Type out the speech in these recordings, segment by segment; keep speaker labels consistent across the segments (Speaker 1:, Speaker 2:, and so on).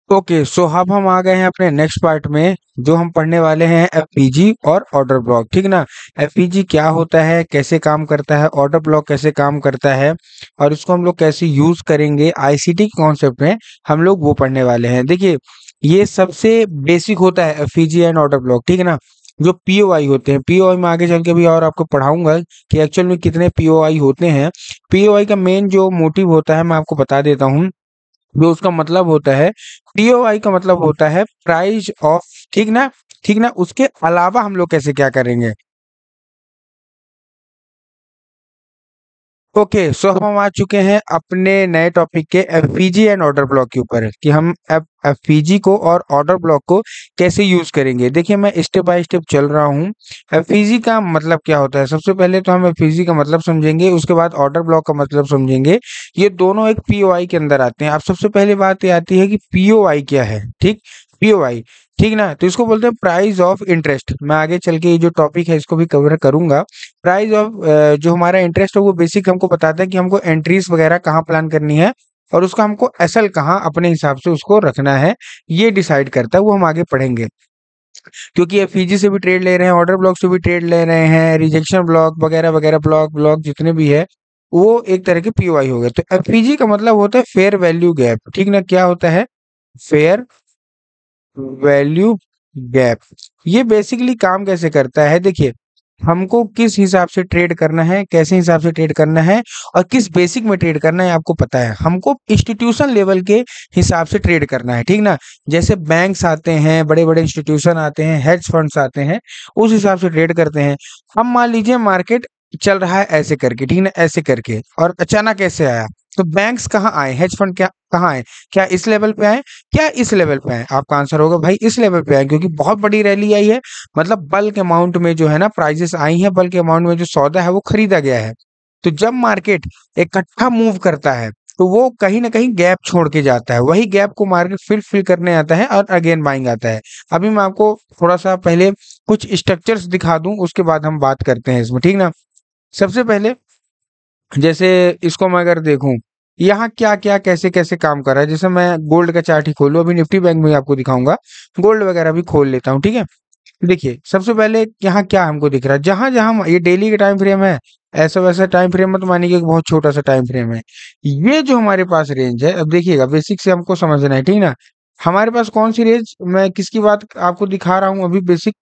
Speaker 1: Okay, सो अब हम आ गए हैं अपने नेक्स्ट पार्ट में, जो हम पढ़ने वाले हैं एफपीजी और ऑर्डर ब्लॉक। ठीक ना। एफपीजी क्या होता है, कैसे काम करता है, ऑर्डर ब्लॉक कैसे काम करता है और इसको हम लोग कैसे यूज करेंगे आईसीटी के कॉन्सेप्ट में, हम लोग वो पढ़ने वाले हैं। देखिए, ये सबसे बेसिक होता है एफपीजी एंड ऑर्डर ब्लॉक। ठीक है ना। जो पीओआई होते हैं, पीओआई में आगे चल के भी और आपको पढ़ाऊंगा कि एक्चुअल में कितने पीओआई होते हैं। पीओआई का मेन जो मोटिव होता है मैं आपको बता देता हूँ। जो उसका मतलब होता है, पीओआई का मतलब होता है प्राइस ऑफ। ठीक ना। ठीक ना। उसके अलावा हम लोग कैसे क्या करेंगे। ओके, सो हम आ चुके हैं अपने नए टॉपिक के एफपीजी एंड ऑर्डर ब्लॉक के ऊपर कि हम एफपीजी को और ऑर्डर ब्लॉक को कैसे यूज करेंगे। देखिए, मैं स्टेप बाय स्टेप चल रहा हूँ। एफपीजी का मतलब क्या होता है, सबसे पहले तो हम एफपीजी का मतलब समझेंगे, उसके बाद ऑर्डर ब्लॉक का मतलब समझेंगे। ये दोनों एक पीओआई के अंदर आते हैं। अब सबसे पहले बात ये आती है कि पीओआई क्या है। ठीक। पीओआई। ठीक ना। तो इसको बोलते हैं प्राइस ऑफ इंटरेस्ट। मैं आगे चल के ये जो टॉपिक है इसको भी कवर करूंगा। प्राइस ऑफ जो हमारा इंटरेस्ट है वो बेसिक हमको बताता है कि हमको एंट्रीज वगैरह कहाँ प्लान करनी है और उसका हमको एसएल कहाँ अपने हिसाब से उसको रखना है, ये डिसाइड करता है। वो हम आगे पढ़ेंगे, क्योंकि ये फीजी से भी ट्रेड ले रहे हैं, ऑर्डर ब्लॉक से भी ट्रेड ले रहे हैं, रिजेक्शन ब्लॉक वगैरह वगैरह ब्लॉक ब्लॉक जितने भी है वो एक तरह के पीओआई हो गए। तो एफपीजी का मतलब होता है फेयर वैल्यू गैप। ठीक ना। क्या होता है फेयर वैल्यू गैप। ये बेसिकली काम कैसे करता है, देखिए, हमको किस हिसाब से ट्रेड करना है, कैसे हिसाब से ट्रेड करना है और किस बेसिक में ट्रेड करना है आपको पता है। हमको इंस्टीट्यूशन लेवल के हिसाब से ट्रेड करना है। ठीक ना। जैसे बैंक्स आते हैं, बड़े बड़े इंस्टीट्यूशन आते हैं, हेज फंड्स आते हैं, उस हिसाब से ट्रेड करते हैं। अब मान लीजिए मार्केट चल रहा है ऐसे करके, ठीक ना, ऐसे करके, और अचानक ऐसे आया। तो बैंक्स कहाँ आए, हेज फंड क्या कहाँ आए, क्या इस लेवल पे आए, क्या इस लेवल पे आए। आपका आंसर होगा भाई इस लेवल पे आए, क्योंकि बहुत बड़ी रैली आई है। मतलब बल्क अमाउंट में जो है ना प्राइजेस आई हैं, बल्क अमाउंट में जो सौदा है वो खरीदा गया है। तो जब मार्केट इकट्ठा मूव करता है तो वो कहीं ना कहीं गैप छोड़ के जाता है, वही गैप को मार्केट फिल करने आता है और अगेन बाइंग आता है। अभी मैं आपको थोड़ा सा पहले कुछ स्ट्रक्चर्स दिखा दूं, उसके बाद हम बात करते हैं इसमें। ठीक ना। सबसे पहले, जैसे इसको मैं अगर देखूं, यहाँ क्या क्या कैसे कैसे काम कर रहा है। जैसे मैं गोल्ड का चार्ट ही खोलूं, अभी निफ्टी बैंक में आपको दिखाऊंगा, गोल्ड वगैरह भी खोल लेता हूँ। ठीक है। देखिए, सबसे पहले यहाँ क्या हमको दिख रहा है, जहां जहां ये डेली का टाइम फ्रेम है, ऐसा वैसा टाइम फ्रेम मत मानिए कि बहुत छोटा सा टाइम फ्रेम है। ये जो हमारे पास रेंज है, अब देखिएगा, बेसिक से हमको समझना है। ठीक ना। हमारे पास कौन सी रेंज, मैं किसकी बात आपको दिखा रहा हूँ अभी, बेसिक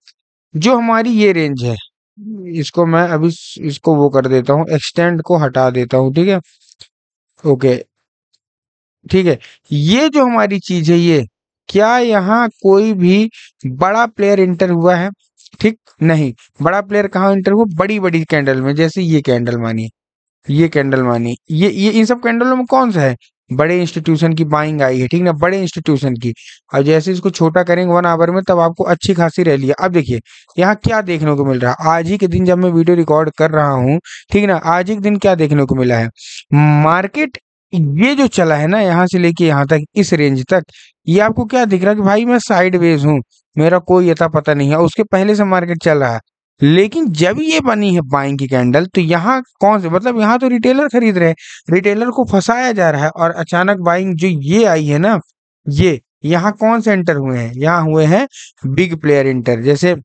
Speaker 1: जो हमारी ये रेंज है, इसको मैं अभी इसको वो कर देता हूँ, एक्सटेंड को हटा देता हूँ। ठीक है। ओके। ठीक है। ये जो हमारी चीज है, ये क्या यहाँ कोई भी बड़ा प्लेयर इंटर हुआ है। ठीक नहीं। बड़ा प्लेयर कहाँ इंटर हुआ, बड़ी बड़ी कैंडल में, जैसे ये कैंडल मानिए, ये कैंडल मानिए, ये इन सब कैंडलों में कौन सा है, बड़े इंस्टीट्यूशन की बाइंग आई है। ठीक ना, बड़े इंस्टीट्यूशन की। और जैसे इसको छोटा करेंगे 1 आवर में, तब आपको अच्छी खासी रैली है। अब देखिए, यहाँ क्या देखने को मिल रहा है, आज ही के दिन जब मैं वीडियो रिकॉर्ड कर रहा हूँ, ठीक ना, आज ही के दिन क्या देखने को मिला है, मार्केट ये जो चला है ना, यहाँ से लेके यहाँ तक, इस रेंज तक, ये आपको क्या दिख रहा है कि भाई मैं साइडवेज हूँ, मेरा कोई अता पता नहीं है, उसके पहले से मार्केट चल रहा है। लेकिन जब ये बनी है बाइंग की कैंडल, तो यहाँ कौन से, मतलब यहाँ तो रिटेलर खरीद रहे हैं, रिटेलर को फंसाया जा रहा है, और अचानक बाइंग जो ये आई है ना, ये यहाँ कौन से एंटर हुए हैं, यहाँ हुए हैं बिग प्लेयर इंटर। जैसे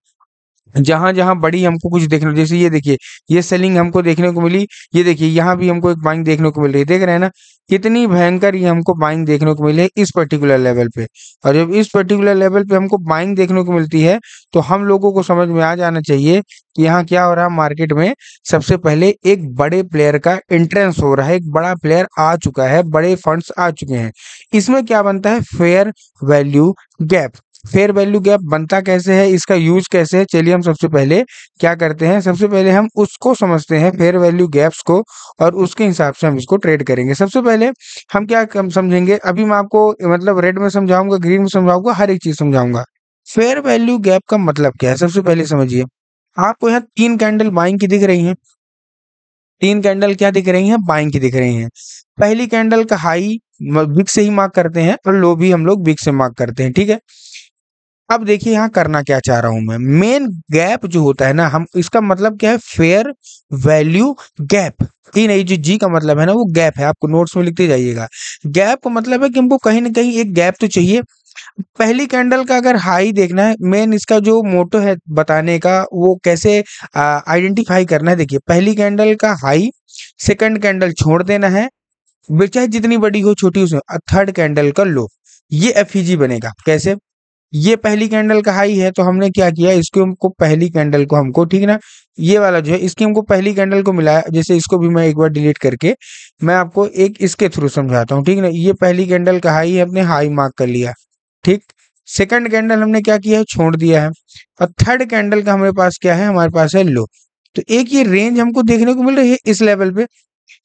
Speaker 1: जहां जहां बड़ी हमको कुछ देखने, जैसे ये देखिए, ये सेलिंग हमको देखने को मिली, ये देखिए यहाँ भी हमको एक बाइंग देखने को मिल रही है, देख रहे हैं ना, कितनी भयंकर ये हमको बाइंग देखने को मिली है इस पर्टिकुलर लेवल पे। और जब इस पर्टिकुलर लेवल पे हमको बाइंग देखने को मिलती है, तो हम लोगों को समझ में आ जाना चाहिए कि यहाँ क्या हो रहा है मार्केट में। सबसे पहले एक बड़े प्लेयर का एंट्रेंस हो रहा है, एक बड़ा प्लेयर आ चुका है, बड़े फंड्स आ चुके हैं। इसमें क्या बनता है, fair value gap. Fair value gap बनता कैसे है, इसका यूज कैसे है, चलिए हम सबसे पहले क्या करते हैं, सबसे पहले हम उसको समझते हैं फेयर वैल्यू गैप्स को, और उसके हिसाब से हम इसको ट्रेड करेंगे। सबसे पहले हम क्या कम समझेंगे, अभी मैं आपको मतलब रेड में समझाऊंगा, ग्रीन में समझाऊंगा, हर एक चीज समझाऊंगा। फेयर वैल्यू गैप का मतलब क्या है, सबसे पहले समझिए। आपको यहाँ 3 कैंडल बाइंग की दिख रही हैं, 3 कैंडल क्या दिख रही हैं, बाइंग की दिख रही हैं। पहली कैंडल का हाई बिग से ही मार्क करते हैं, और लो भी हम लोग बिग से मार्क करते हैं। ठीक है। अब देखिए यहाँ करना क्या चाह रहा हूं मैं, मेन गैप जो होता है ना, हम इसका मतलब क्या है, फेयर वैल्यू गैप। ई नहीं, जो जी का मतलब है ना वो गैप है, आपको नोट्स में लिखते जाइएगा। गैप का मतलब है कि हमको कहीं ना कहीं एक गैप तो चाहिए, पहली कैंडल का अगर हाई देखना है, मेन इसका जो मोटो है बताने का, वो कैसे आइडेंटिफाई करना है। देखिए पहली कैंडल का हाई, सेकंड कैंडल छोड़ देना है, चाहे जितनी बड़ी हो छोटी उसमें, थर्ड कैंडल का लो, ये एफईजी बनेगा। कैसे? ये पहली कैंडल का हाई है तो हमने क्या किया, इसको हमको पहली कैंडल को हमको, ठीक ना, ये वाला जो है इसकी हमको पहली कैंडल को मिलाया। जैसे इसको भी मैं एक बार डिलीट करके मैं आपको एक इसके थ्रू समझाता हूँ, ठीक ना। ये पहली कैंडल का हाई है, हमने हाई मार्क कर लिया, ठीक। सेकंड कैंडल हमने क्या किया है, छोड़ दिया है। और थर्ड कैंडल का हमारे पास क्या है, हमारे पास है लो। तो एक ये रेंज हमको देखने को मिल रही है इस लेवल पे।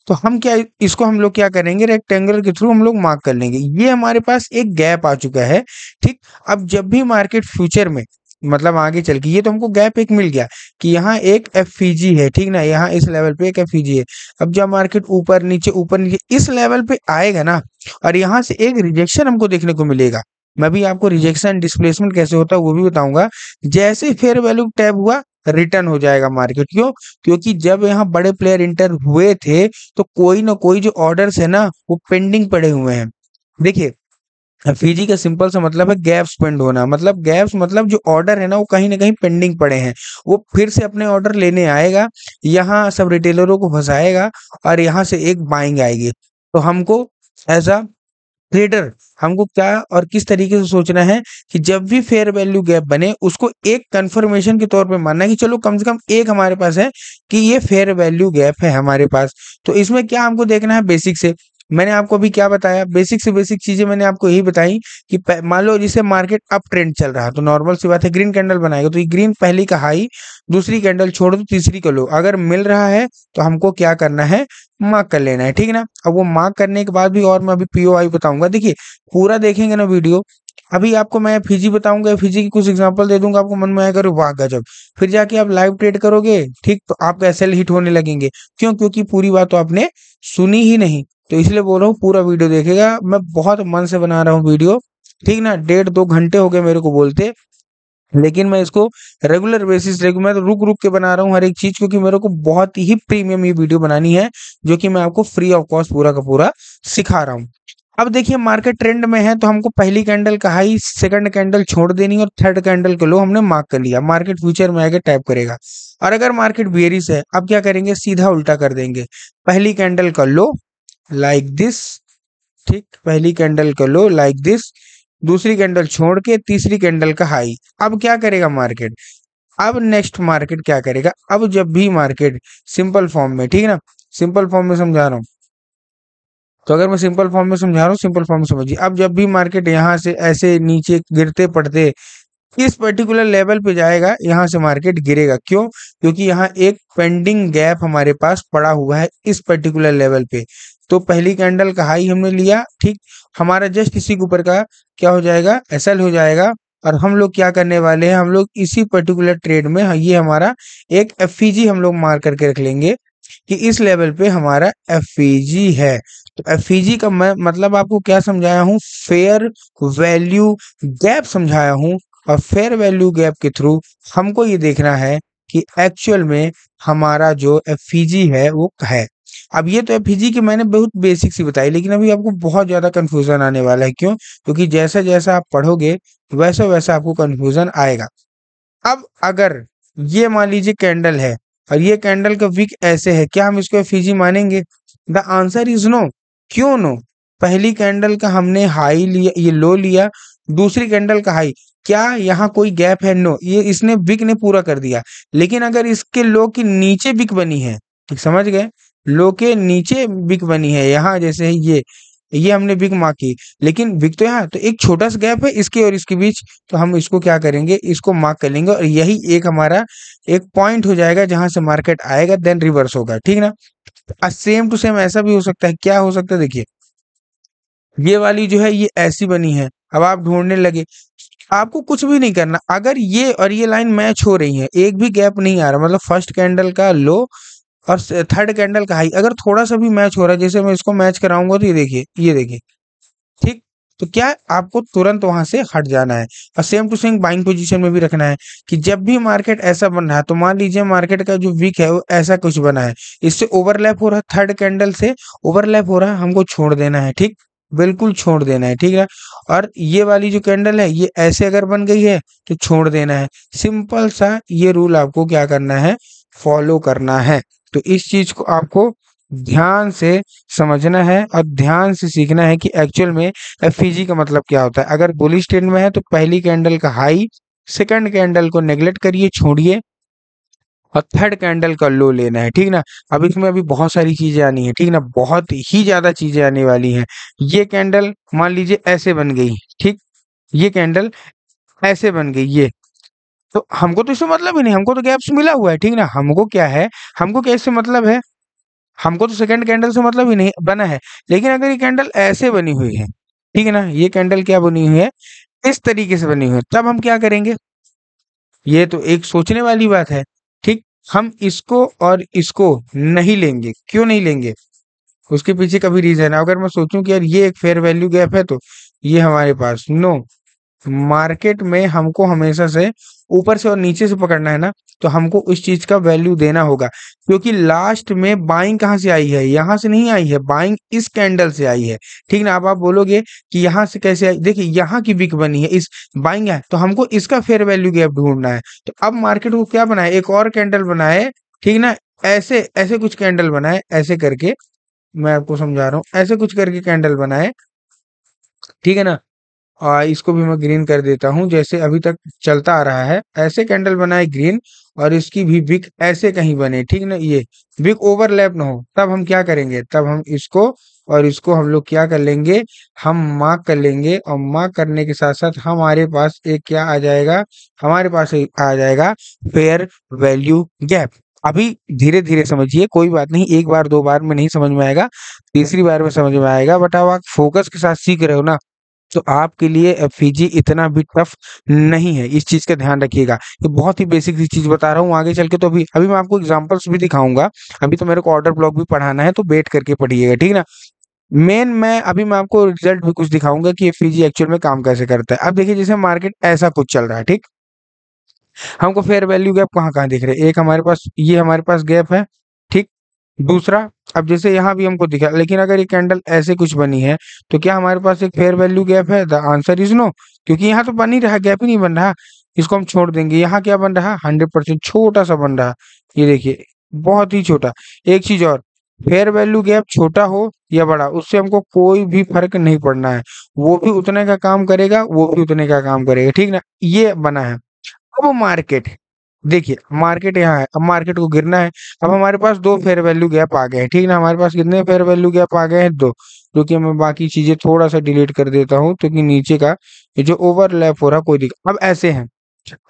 Speaker 1: तो हम क्या, इसको हम लोग क्या करेंगे, रेक्टेंगल के थ्रू हम लोग मार्क कर लेंगे। ये हमारे पास एक गैप आ चुका है, ठीक। अब जब भी मार्केट फ्यूचर में, मतलब आगे चल के, ये तो हमको गैप एक मिल गया कि यहाँ एक एफईजी है, ठीक ना, यहाँ इस लेवल पे एक एफईजी है। अब जब मार्केट ऊपर नीचे इस लेवल पे आएगा ना, और यहाँ से एक रिजेक्शन हमको देखने को मिलेगा। मैं भी आपको रिजेक्शन डिस्प्लेसमेंट कैसे होता है वो भी बताऊंगा। जैसे फेयर वैल्यू टैप हुआ, रिटर्न हो जाएगा मार्केट। क्यों? क्योंकि जब यहाँ बड़े प्लेयर इंटर हुए थे तो कोई ना कोई जो ऑर्डर्स है ना वो पेंडिंग पड़े हुए हैं। देखिए फीजी का सिंपल सा मतलब है गैप स्पेंड होना, मतलब गैप्स मतलब जो ऑर्डर है ना वो कहीं ना कहीं पेंडिंग पड़े हैं, वो फिर से अपने ऑर्डर लेने आएगा, यहाँ सब रिटेलरों को फंसाएगा, और यहाँ से एक बाइंग आएगी। तो हमको एज अ ट्रेडर हमको क्या और किस तरीके से सोचना है कि जब भी फेयर वैल्यू गैप बने उसको एक कंफर्मेशन के तौर पे मानना है कि चलो कम से कम एक हमारे पास है कि ये फेयर वैल्यू गैप है हमारे पास। तो इसमें क्या हमको देखना है, बेसिक से मैंने आपको अभी क्या बताया, बेसिक से बेसिक चीजें मैंने आपको यही बताई कि मान लो जिसे मार्केट अप ट्रेंड चल रहा तो नॉर्मल सी बात है ग्रीन कैंडल बनाएगा, तो ये ग्रीन पहली का हाई, दूसरी कैंडल छोड़ दो, तीसरी का लो, अगर मिल रहा है तो हमको क्या करना है, मार्क कर लेना है, ठीक ना। अब वो मार्क करने के बाद भी और मैं अभी पीओआई बताऊंगा। देखिए पूरा देखेंगे ना वीडियो, अभी आपको मैं फिजी बताऊंगा, फिजी की कुछ एग्जांपल दे दूंगा, आपको मन में आएगा अरे वाह गजब, फिर जाके आप लाइव ट्रेड करोगे, ठीक, तो आपका एसएल हिट होने लगेंगे। क्यों? क्योंकि पूरी बात तो आपने सुनी ही नहीं। तो इसलिए बोल रहा हूँ पूरा वीडियो देखेगा, मैं बहुत मन से बना रहा हूँ वीडियो, ठीक ना। 1.5-2 घंटे हो गए मेरे को बोलते, लेकिन मैं इसको रेगुलर बेसिस मैं तो रुक रुक के बना रहा हूँ हर एक चीज, क्योंकि मेरे को बहुत ही प्रीमियम ये वीडियो बनानी है, जो कि मैं आपको फ्री ऑफ कॉस्ट पूरा का पूरा सिखा रहा हूँ। अब देखिए मार्केट ट्रेंड में है तो हमको पहली कैंडल का हाई, सेकंड कैंडल छोड़ देनी और थर्ड कैंडल का लो हमने मार्क कर लिया। मार्केट फ्यूचर में आके टैप करेगा, और अगर मार्केट बेयरिश है अब क्या करेंगे, सीधा उल्टा कर देंगे। पहली कैंडल का लो लाइक दिस, ठीक, पहली कैंडल का लो लाइक दिस, दूसरी कैंडल छोड़ के तीसरी कैंडल का हाई। अब क्या करेगा मार्केट, अब नेक्स्ट मार्केट क्या करेगा, अब जब भी मार्केट सिंपल फॉर्म में, ठीक है ना, सिंपल फॉर्म में समझा रहा हूँ, तो अगर मैं सिंपल फॉर्म में समझा रहा हूँ सिंपल फॉर्म में समझिए। अब जब भी मार्केट यहाँ से ऐसे नीचे गिरते पड़ते इस पर्टिकुलर लेवल पे जाएगा, यहाँ से मार्केट गिरेगा। क्यों? क्योंकि यहाँ एक पेंडिंग गैप हमारे पास पड़ा हुआ है इस पर्टिकुलर लेवल पे। तो पहली कैंडल का हाई हमने लिया, ठीक, हमारा जस्ट इसी के ऊपर का क्या हो जाएगा, एसएल हो जाएगा। और हम लोग क्या करने वाले हैं, हम लोग इसी पर्टिकुलर ट्रेड में, ये हमारा एक एफईजी हम लोग मार करके रख लेंगे कि इस लेवल पे हमारा एफईजी है। तो एफईजी का मैं मतलब आपको क्या समझाया हूँ, फेयर वैल्यू गैप समझाया हूँ। और फेयर वैल्यू गैप के थ्रू हमको ये देखना है कि एक्चुअल में हमारा जो एफईजी है वो है। अब ये तो एफईजी की मैंने बहुत बेसिक सी बताई, लेकिन अभी आपको बहुत ज्यादा कंफ्यूजन आने वाला है। क्यों? क्योंकि जैसा जैसा आप पढ़ोगे वैसा वैसा आपको कंफ्यूजन आएगा। अब अगर ये मान लीजिए कैंडल है और ये कैंडल का विक ऐसे है, क्या हम इसको एफईजी मानेंगे? The answer is no. क्यों नो? पहली कैंडल का हमने हाई लिया, ये लो लिया, दूसरी कैंडल का हाई, क्या यहाँ कोई गैप है? नो, ये इसने विक ने पूरा कर दिया। लेकिन अगर इसके लो के नीचे विक बनी है, ठीक समझ गए, लो के नीचे विक बनी है, यहाँ जैसे ये हमने विक मार्क की, लेकिन विक तो यहाँ, तो एक छोटा सा गैप है इसके और इसके बीच, तो हम इसको क्या करेंगे, इसको मार्क कर लेंगे, और यही एक हमारा एक पॉइंट हो जाएगा जहां से मार्केट आएगा देन रिवर्स होगा, ठीक ना। सेम टू सेम ऐसा भी हो सकता है, क्या हो सकता है, देखिए ये वाली जो है ये ऐसी बनी है, अब आप ढूंढने लगे, आपको कुछ भी नहीं करना, अगर ये और ये लाइन मैच हो रही है, एक भी गैप नहीं आ रहा, मतलब फर्स्ट कैंडल का लो और थर्ड कैंडल का हाई अगर थोड़ा सा भी मैच हो रहा है, जैसे मैं इसको मैच कराऊंगा तो ये देखिए, ये देखिए, ठीक, तो क्या है, आपको तुरंत वहां से हट जाना है। और same to same buying position में भी रखना है कि जब भी मार्केट ऐसा बन रहा है, तो मान लीजिए मार्केट का जो वीक है वो ऐसा कुछ बना है, इससे ओवरलैप हो रहा है, थर्ड कैंडल से ओवरलैप हो रहा है, हमको छोड़ देना है, ठीक। बिल्कुल छोड़ देना है, ठीक है। और ये वाली जो कैंडल है ये ऐसे अगर बन गई है तो छोड़ देना है। सिंपल सा ये रूल आपको क्या करना है, फॉलो करना है। तो इस चीज को आपको ध्यान से समझना है और ध्यान से सीखना है कि एक्चुअल में एफईजी का मतलब क्या होता है। अगर बुलिश ट्रेंड में है तो पहली कैंडल का हाई, सेकंड कैंडल को नेग्लेक्ट करिए, छोड़िए, और थर्ड कैंडल का लो लेना है, ठीक ना। अब इसमें अभी बहुत सारी चीजें आनी है, ठीक ना, बहुत ही ज्यादा चीजें आने वाली हैं। ये कैंडल मान लीजिए ऐसे बन गई, ठीक, ये कैंडल ऐसे बन गई, ये तो हमको तो इससे मतलब ही नहीं, हमको तो गैप्स मिला हुआ है, ठीक ना। हमको क्या है, हमको क्या इससे मतलब है, हमको तो सेकंड कैंडल से मतलब ही नहीं बना है। लेकिन अगर ये कैंडल ऐसे बनी हुई है, ठीक है ना, ये कैंडल क्या बनी हुई है, इस तरीके से बनी हुई है, तब हम क्या करेंगे, ये तो एक सोचने वाली बात है, ठीक। हम इसको और इसको नहीं लेंगे, क्यों नहीं लेंगे, उसके पीछे का भी रीजन है। अगर मैं सोचूं कि यार ये एक फेयर वैल्यू गैप है तो ये हमारे पास नो, मार्केट में हमको हमेशा से ऊपर से और नीचे से पकड़ना है ना, तो हमको उस चीज का वैल्यू देना होगा। क्योंकि लास्ट में बाइंग कहाँ से आई है, यहाँ से नहीं आई है, बाइंग इस कैंडल से आई है, ठीक ना। अब आप बोलोगे कि यहाँ से कैसे आई, देखिए यहाँ की विक बनी है, इस बाइंग है, तो हमको इसका फेयर वैल्यू गैप ढूंढना है। तो अब मार्केट को क्या बनाए, एक और कैंडल बनाए, ठीक ना, ऐसे ऐसे कुछ कैंडल बनाए, ऐसे करके, मैं आपको समझा रहा हूँ, ऐसे कुछ करके कैंडल बनाए, ठीक है ना। इसको भी मैं ग्रीन कर देता हूँ, जैसे अभी तक चलता आ रहा है, ऐसे कैंडल बनाए ग्रीन, और इसकी भी विक ऐसे कहीं बने, ठीक ना, ये विक ओवरलैप ना हो। तब हम क्या करेंगे, तब हम इसको और इसको हम लोग क्या कर लेंगे, हम मार्क कर लेंगे, और मार्क करने के साथ साथ हमारे पास एक क्या आ जाएगा, हमारे पास एक आ जाएगा फेयर वैल्यू गैप। अभी धीरे धीरे समझिए, कोई बात नहीं, एक बार दो बार में नहीं समझ में आएगा, तीसरी बार में समझ में आएगा। बट अब आप फोकस के साथ सीख रहे हो ना, तो आपके लिए एफईजी इतना भी टफ नहीं है, इस चीज का ध्यान रखिएगा। ये बहुत ही बेसिक सी चीज बता रहा हूँ, आगे चल के तो अभी अभी मैं आपको एग्जांपल्स भी दिखाऊंगा। अभी तो मेरे को ऑर्डर ब्लॉक भी पढ़ाना है, तो वेट करके पढ़िएगा, ठीक ना। मेन मैं आपको रिजल्ट भी कुछ दिखाऊंगा कि एफईजी एक्चुअल में काम कैसे करता है। अब देखिए, जैसे मार्केट ऐसा कुछ चल रहा है, ठीक, हमको फेयर वैल्यू गैप कहाँ कहाँ दिख रहे हैं, एक हमारे पास ये हमारे पास गैप है, ठीक। दूसरा, अब जैसे यहाँ भी हमको दिखा, लेकिन अगर ये कैंडल ऐसे कुछ बनी है तो क्या हमारे पास एक फेयर वैल्यू गैप है, द आंसर इज नो। क्योंकि यहाँ तो बन ही रहा, गैप ही नहीं बन रहा, इसको हम छोड़ देंगे। यहाँ क्या बन रहा, 100% छोटा सा बन रहा, ये देखिए, बहुत ही छोटा। एक चीज और, फेयर वैल्यू गैप छोटा हो या बड़ा, उससे हमको कोई भी फर्क नहीं पड़ना है, वो भी उतने का काम करेगा, वो भी उतने का काम करेगा, ठीक ना। ये बना है। अब मार्केट, देखिए मार्केट यहाँ है, अब मार्केट को गिरना है। अब हमारे पास दो फेयर वैल्यू गैप आ गए हैं, ठीक ना, हमारे पास कितने फेयर वैल्यू गैप आ गए हैं, दो। जो कि मैं बाकी चीजें थोड़ा सा डिलीट कर देता हूँ, क्योंकि नीचे का ये जो ओवरलैप हो रहा कोई दिक्कत, अब ऐसे हैं।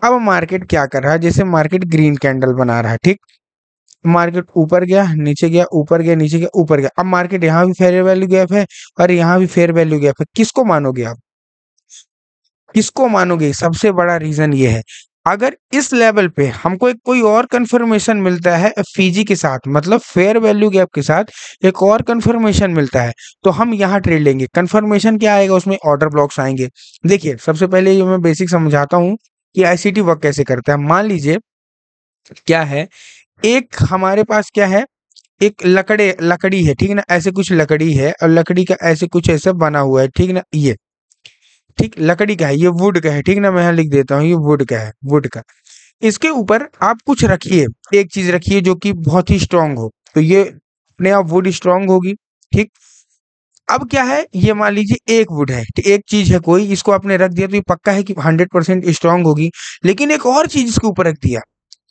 Speaker 1: अब मार्केट क्या कर रहा है, जैसे मार्केट ग्रीन कैंडल बना रहा है, ठीक, मार्केट ऊपर गया नीचे गया, ऊपर गया नीचे गया, ऊपर गया। अब मार्केट यहाँ भी फेयर वैल्यू गैप है और यहाँ भी फेयर वैल्यू गैप है, किसको मानोगे आप, किसको मानोगे, सबसे बड़ा रीजन ये है। अगर इस लेवल पे हमको एक कोई और कंफर्मेशन मिलता है एफईजी के साथ, मतलब फेयर वैल्यू गैप के साथ एक और कंफर्मेशन मिलता है, तो हम यहाँ ट्रेड लेंगे। कंफर्मेशन क्या आएगा, उसमें ऑर्डर ब्लॉक्स आएंगे। देखिए, सबसे पहले ये मैं बेसिक समझाता हूँ कि आईसीटी वर्क कैसे करता है। मान लीजिए क्या है, एक हमारे पास क्या है, एक लकड़ी है, ठीक है ना, ऐसे कुछ लकड़ी है, और लकड़ी का ऐसे कुछ ऐसा बना हुआ है, ठीक ना, ये ठीक लकड़ी का है, ये वुड का है, ठीक ना, मैं यहाँ लिख देता हूँ, ये वुड का है, वुड का। इसके ऊपर आप कुछ रखिए, एक चीज रखिए जो कि बहुत ही स्ट्रांग हो, तो ये अपने आप वुड स्ट्रांग होगी, ठीक। अब क्या है, ये मान लीजिए एक वुड है, एक चीज है कोई, इसको आपने रख दिया तो ये पक्का है कि 100% स्ट्रांग होगी। लेकिन एक और चीज इसके ऊपर रख दिया,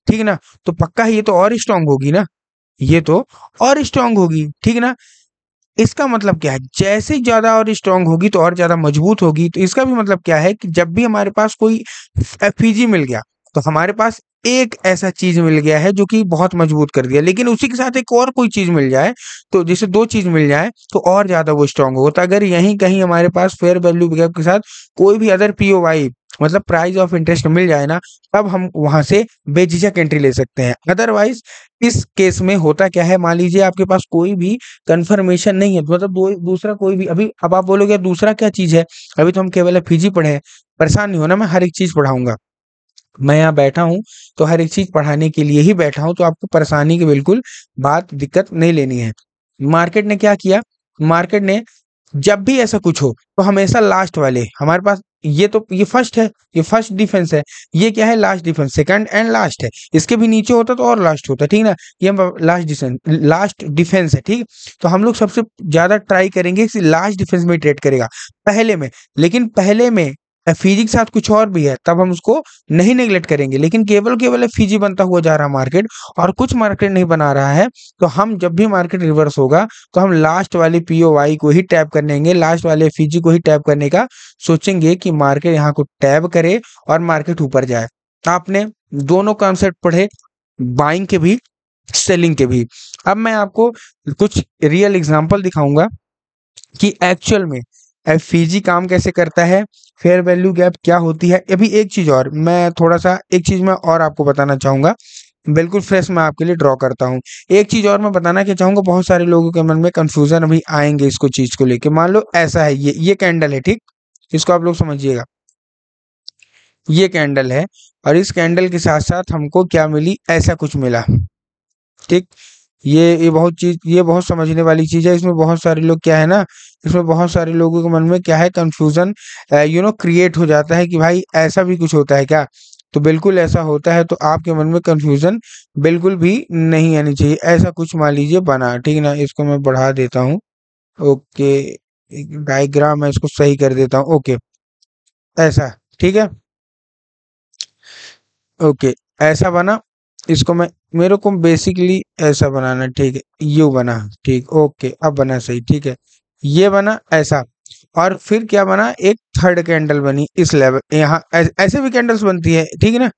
Speaker 1: ठीक ना, तो पक्का है ये तो और स्ट्रांग होगी ना, ये तो और स्ट्रांग होगी, ठीक ना। इसका मतलब क्या है, जैसे ही ज्यादा और स्ट्रांग होगी तो और ज्यादा मजबूत होगी। तो इसका भी मतलब क्या है कि जब भी हमारे पास कोई एफईजी मिल गया, तो हमारे पास एक ऐसा चीज मिल गया है जो कि बहुत मजबूत कर दिया। लेकिन उसी के साथ एक और कोई चीज मिल जाए, तो जैसे दो चीज मिल जाए तो और ज्यादा वो स्ट्रांग होता। अगर यहीं कहीं हमारे पास फेयर वैल्यू गैप के साथ कोई भी अदर पीओवाई, मतलब प्राइस ऑफ इंटरेस्ट मिल जाए ना, तब हम वहां से बेझिझक एंट्री ले सकते हैं। अदरवाइज इस केस में होता क्या है, मान लीजिए आपके पास कोई भी कंफर्मेशन नहीं है, मतलब दूसरा कोई भी, अभी अब आप बोलोगे दूसरा क्या चीज है, अभी तो हम केवल एफईजी पढ़े हैं। परेशान नहीं होना, मैं हर एक चीज पढ़ाऊंगा। मैं यहाँ बैठा हूँ तो हर एक चीज पढ़ाने के लिए ही बैठा हूँ, तो आपको परेशानी की बिल्कुल बात दिक्कत नहीं लेनी है। मार्केट ने क्या किया, मार्केट ने जब भी ऐसा कुछ हो तो हमेशा लास्ट वाले हमारे पास, ये फर्स्ट है, ये फर्स्ट डिफेंस है, ये क्या है last defence, second and last है, इसके भी नीचे होता तो और लास्ट होता, ठीक ना। ये लास्ट डिफेंस, लास्ट डिफेंस है, ठीक। तो हम लोग सबसे ज्यादा ट्राई करेंगे कि लास्ट डिफेंस में ट्रेड करेगा पहले में। लेकिन पहले में एफईजी के साथ कुछ और भी है, तब हम उसको नहीं नेग्लेक्ट करेंगे। लेकिन केवल केवल एफईजी बनता हुआ जा रहा मार्केट और कुछ मार्केट नहीं बना रहा है, तो हम जब भी मार्केट रिवर्स होगा तो हम लास्ट वाले पीओवाई को ही टैप करेंगे, लास्ट वाले एफईजी को ही टैप करने का सोचेंगे कि मार्केट यहाँ को टैप करे और मार्केट ऊपर जाए। आपने दोनों कॉन्सेप्ट पढ़े, बाइंग के भी सेलिंग के भी। अब मैं आपको कुछ रियल एग्जांपल दिखाऊंगा कि एक्चुअल में एफईजी काम कैसे करता है, फेयर वैल्यू गैप क्या होती है। अभी एक चीज और मैं थोड़ा सा एक चीज मैं और आपको बताना चाहूंगा, बिल्कुल फ्रेश मैं आपके लिए ड्रॉ करता हूँ। एक चीज और मैं बताना क्या चाहूंगा, बहुत सारे लोगों के मन में कंफ्यूजन अभी आएंगे इसको चीज को लेके। मान लो ऐसा है, ये कैंडल है, ठीक। इसको आप लोग समझिएगा, ये कैंडल है और इस कैंडल के साथ साथ हमको क्या मिली, ऐसा कुछ मिला, ठीक। ये बहुत समझने वाली चीज है। इसमें बहुत सारे लोग क्या है ना, इसमें बहुत सारे लोगों के मन में क्या है कंफ्यूजन क्रिएट हो जाता है कि भाई ऐसा भी कुछ होता है क्या। तो बिल्कुल ऐसा होता है, तो आपके मन में कंफ्यूजन बिल्कुल भी नहीं आनी चाहिए। ऐसा कुछ मान लीजिए बना, ठीक ना। इसको मैं बढ़ा देता हूँ, ओके। एक डायग्राम है, इसको सही कर देता हूँ, ओके। ऐसा, ठीक है, ओके। ऐसा बना, इसको मैं, मेरे को बेसिकली ऐसा बनाना, ठीक है, यू बना, ठीक, ओके, अब बना सही, ठीक है। ये बना ऐसा, और फिर क्या बना, एक थर्ड कैंडल बनी इस लेवल यहाँ, ऐसे भी कैंडल्स बनती है, ठीक है ना।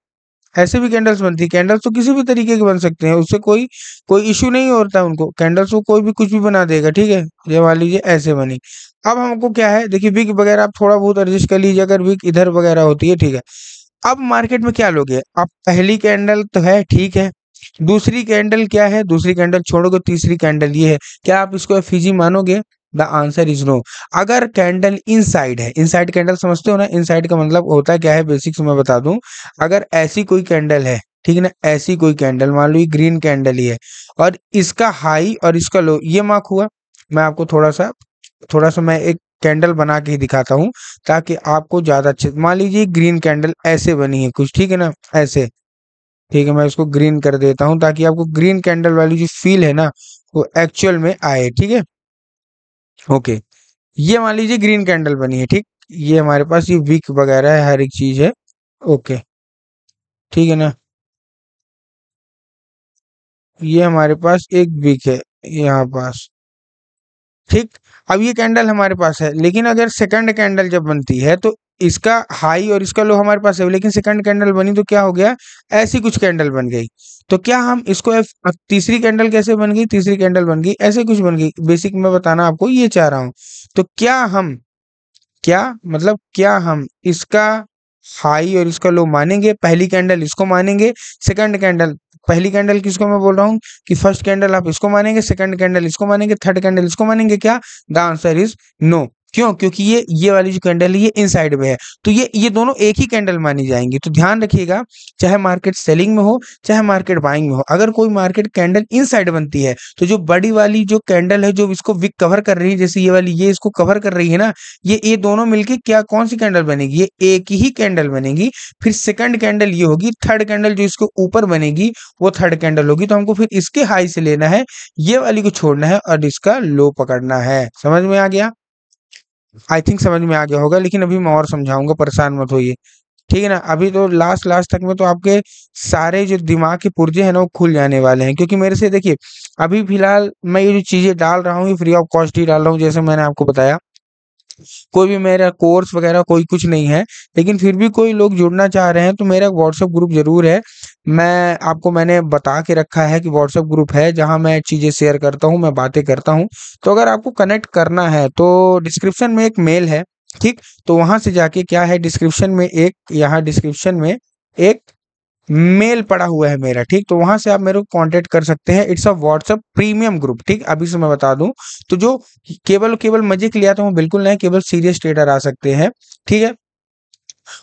Speaker 1: ऐसे भी कैंडल्स बनती है, कैंडल्स तो किसी भी तरीके के बन सकते हैं, उससे कोई कोई इश्यू नहीं होता उनको, कैंडल्स को कोई भी कुछ भी बना देगा, ठीक है। ये मान लीजिए ऐसे बनी। अब हमको क्या है, देखिए विक वगैरह आप थोड़ा बहुत एडजस्ट कर लीजिए, अगर विक इधर वगैरह होती है, ठीक है। अब मार्केट में क्या लोगे आप, पहली कैंडल तो है, ठीक है। दूसरी कैंडल क्या है, दूसरी कैंडल छोड़ोगे, तीसरी कैंडल ये है, क्या आप इसको एफईजी मानोगे? The answer is no. अगर कैंडल इनसाइड है, इनसाइड कैंडल समझते हो ना, इनसाइड का मतलब होता है क्या है, बेसिक्स मैं बता दूं। अगर ऐसी कोई कैंडल है, ठीक है ना, ऐसी कोई कैंडल, मान लो ये ग्रीन कैंडल ही है और इसका हाई और इसका लो ये मार्क हुआ। मैं आपको थोड़ा सा मैं एक कैंडल बना के ही दिखाता हूँ ताकि आपको ज्यादा अच्छे, मान लीजिए ग्रीन कैंडल ऐसे बनी है कुछ, ठीक है ना, ऐसे, ठीक है। मैं इसको ग्रीन कर देता हूँ ताकि आपको ग्रीन कैंडल वाली जो फील है ना वो एक्चुअल में आए, ठीक है, ओके। ये मान लीजिए ग्रीन कैंडल बनी है, ठीक। ये हमारे पास ये विक वगैरह है, हर एक चीज है, ओके, ठीक है ना। ये हमारे पास एक विक है यहाँ पास, ठीक। अब ये कैंडल हमारे पास है, लेकिन अगर सेकंड कैंडल जब बनती है तो इसका हाई और इसका लो हमारे पास है, लेकिन सेकंड कैंडल बनी तो क्या हो गया, ऐसी कुछ कैंडल बन गई। तो क्या हम इसको अब तीसरी कैंडल कैसे बन गई, तीसरी कैंडल बन गई ऐसे कुछ बन गई, बेसिक मैं बताना आपको ये चाह रहा हूँ। तो क्या हम इसका हाई और इसका लो मानेंगे, पहली कैंडल इसको मानेंगे, सेकंड कैंडल, पहली कैंडल किसको मैं बोल रहा हूँ कि फर्स्ट कैंडल आप इसको मानेंगे, सेकंड कैंडल इसको मानेंगे, थर्ड कैंडल इसको मानेंगे क्या? The answer is no. क्यों? क्योंकि ये वाली जो कैंडल है ये इनसाइड में है, तो ये दोनों एक ही कैंडल मानी जाएंगी। तो ध्यान रखिएगा, चाहे मार्केट सेलिंग में हो चाहे मार्केट बाइंग में हो, अगर कोई मार्केट कैंडल इनसाइड बनती है तो जो बड़ी वाली जो कैंडल है जो इसको विक कवर कर रही है, जैसे ये वाली ये इसको कवर कर रही है ना, ये दोनों मिलके क्या कौन सी कैंडल बनेगी, ये एक ही कैंडल बनेगी। फिर सेकंड कैंडल ये होगी, थर्ड कैंडल जो इसके ऊपर बनेगी वो थर्ड कैंडल होगी। तो हमको फिर इसके हाई से लेना है, ये वाली को छोड़ना है और इसका लो पकड़ना है। समझ में आ गया? आई थिंक समझ में आ गया होगा, लेकिन अभी मैं और समझाऊंगा, परेशान मत होइए, ठीक है ना। अभी तो लास्ट लास्ट तक में तो आपके सारे जो दिमाग के पुर्जे हैं ना वो खुल जाने वाले हैं, क्योंकि मेरे से देखिए अभी फिलहाल मैं ये जो चीजें डाल रहा हूँ ये फ्री ऑफ कॉस्ट ही डाल रहा हूँ, जैसे मैंने आपको बताया। कोई भी मेरा कोर्स वगैरह कोई कुछ नहीं है, लेकिन फिर भी कोई लोग जुड़ना चाह रहे हैं तो मेरा व्हाट्सएप ग्रुप जरूर है। मैंने बता के रखा है कि व्हाट्सएप ग्रुप है जहां मैं चीजें शेयर करता हूं, मैं बातें करता हूं। तो अगर आपको कनेक्ट करना है तो डिस्क्रिप्शन में एक मेल है, ठीक। तो वहां से जाके क्या है, डिस्क्रिप्शन में एक मेल पड़ा हुआ है मेरा, ठीक। तो वहां से आप मेरे को कांटेक्ट कर सकते हैं, it's a WhatsApp premium group, ठीक। अभी से मैं बता दूं, तो जो केवल केवल मजे के लिए आता हूँ बिल्कुल नहीं, केवल सीरियस ट्रेडर आ सकते हैं, ठीक है।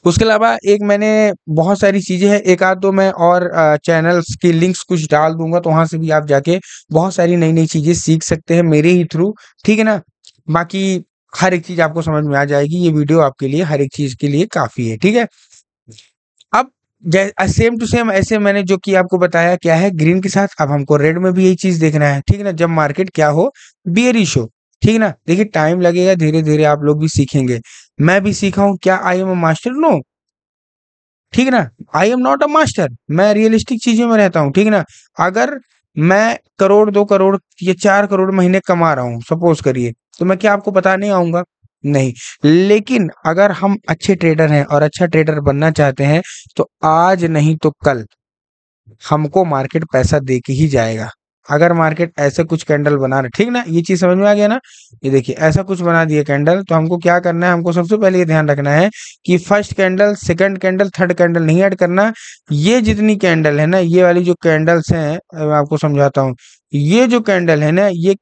Speaker 1: उसके अलावा एक मैंने बहुत सारी चीजें हैं, एक आध दो मैं और चैनल्स की लिंक्स कुछ डाल दूंगा, तो वहां से भी आप जाके बहुत सारी नई नई चीजें सीख सकते हैं मेरे ही थ्रू, ठीक है ना। बाकी हर एक चीज आपको समझ में आ जाएगी। ये वीडियो आपके लिए हर एक चीज के लिए काफी है, ठीक है। अब सेम टू सेम ऐसे मैंने जो कि आपको बताया क्या है ग्रीन के साथ, अब हमको रेड में भी यही चीज देखना है, ठीक है ना। जब मार्केट क्या हो, बियरिश हो, ठीक है ना। देखिए टाइम लगेगा, धीरे धीरे आप लोग भी सीखेंगे, मैं भी सीखा हूँ। क्या I am a master? No, ठीक है ना। I am not a master, मैं रियलिस्टिक चीजों में रहता हूँ, ठीक है ना। अगर मैं करोड़ 2 करोड़ या 4 करोड़ महीने कमा रहा हूँ सपोज करिए, तो मैं क्या आपको बताने आऊंगा? नहीं। लेकिन अगर हम अच्छे ट्रेडर हैं और अच्छा ट्रेडर बनना चाहते हैं, तो आज नहीं तो कल हमको मार्केट पैसा दे के ही जाएगा। अगर मार्केट ऐसे कुछ कैंडल बना रहे, ठीक ना, ये चीज समझ में आ गया ना। ये देखिए ऐसा कुछ बना दिए कैंडल, तो हमको क्या करना है, हमको सबसे पहले ये ध्यान रखना है कि first candle, second candle, third candle नहीं ऐड करना। ये जितनी कैंडल है ना, ये वाली जो कैंडल्स हैं, मैं आपको समझाता हूँ। ये जो कैंडल है ना, ये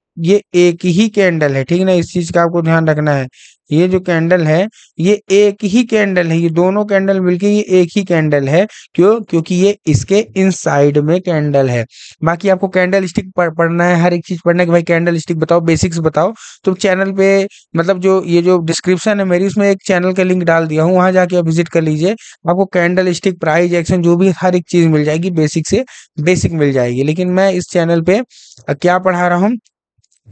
Speaker 1: एक ही कैंडल है, ठीक है ना। इस चीज का आपको ध्यान रखना है। ये जो कैंडल है, ये एक ही कैंडल है, ये दोनों कैंडल मिलके ये एक ही कैंडल है। क्यों? क्योंकि ये इसके इनसाइड में कैंडल है। बाकी आपको कैंडल स्टिक पढ़ना है, हर एक चीज पढ़ना है कि भाई कैंडल स्टिक बताओ, बेसिक्स बताओ। तो चैनल पे मतलब जो ये जो डिस्क्रिप्शन है मेरी, उसमें एक चैनल का लिंक डाल दिया हूँ, वहां जाके आप विजिट कर लीजिए। आपको कैंडल स्टिक, प्राइस एक्शन, जो भी हर एक चीज मिल जाएगी, बेसिक से बेसिक मिल जाएगी। लेकिन मैं इस चैनल पे क्या पढ़ा रहा हूँ,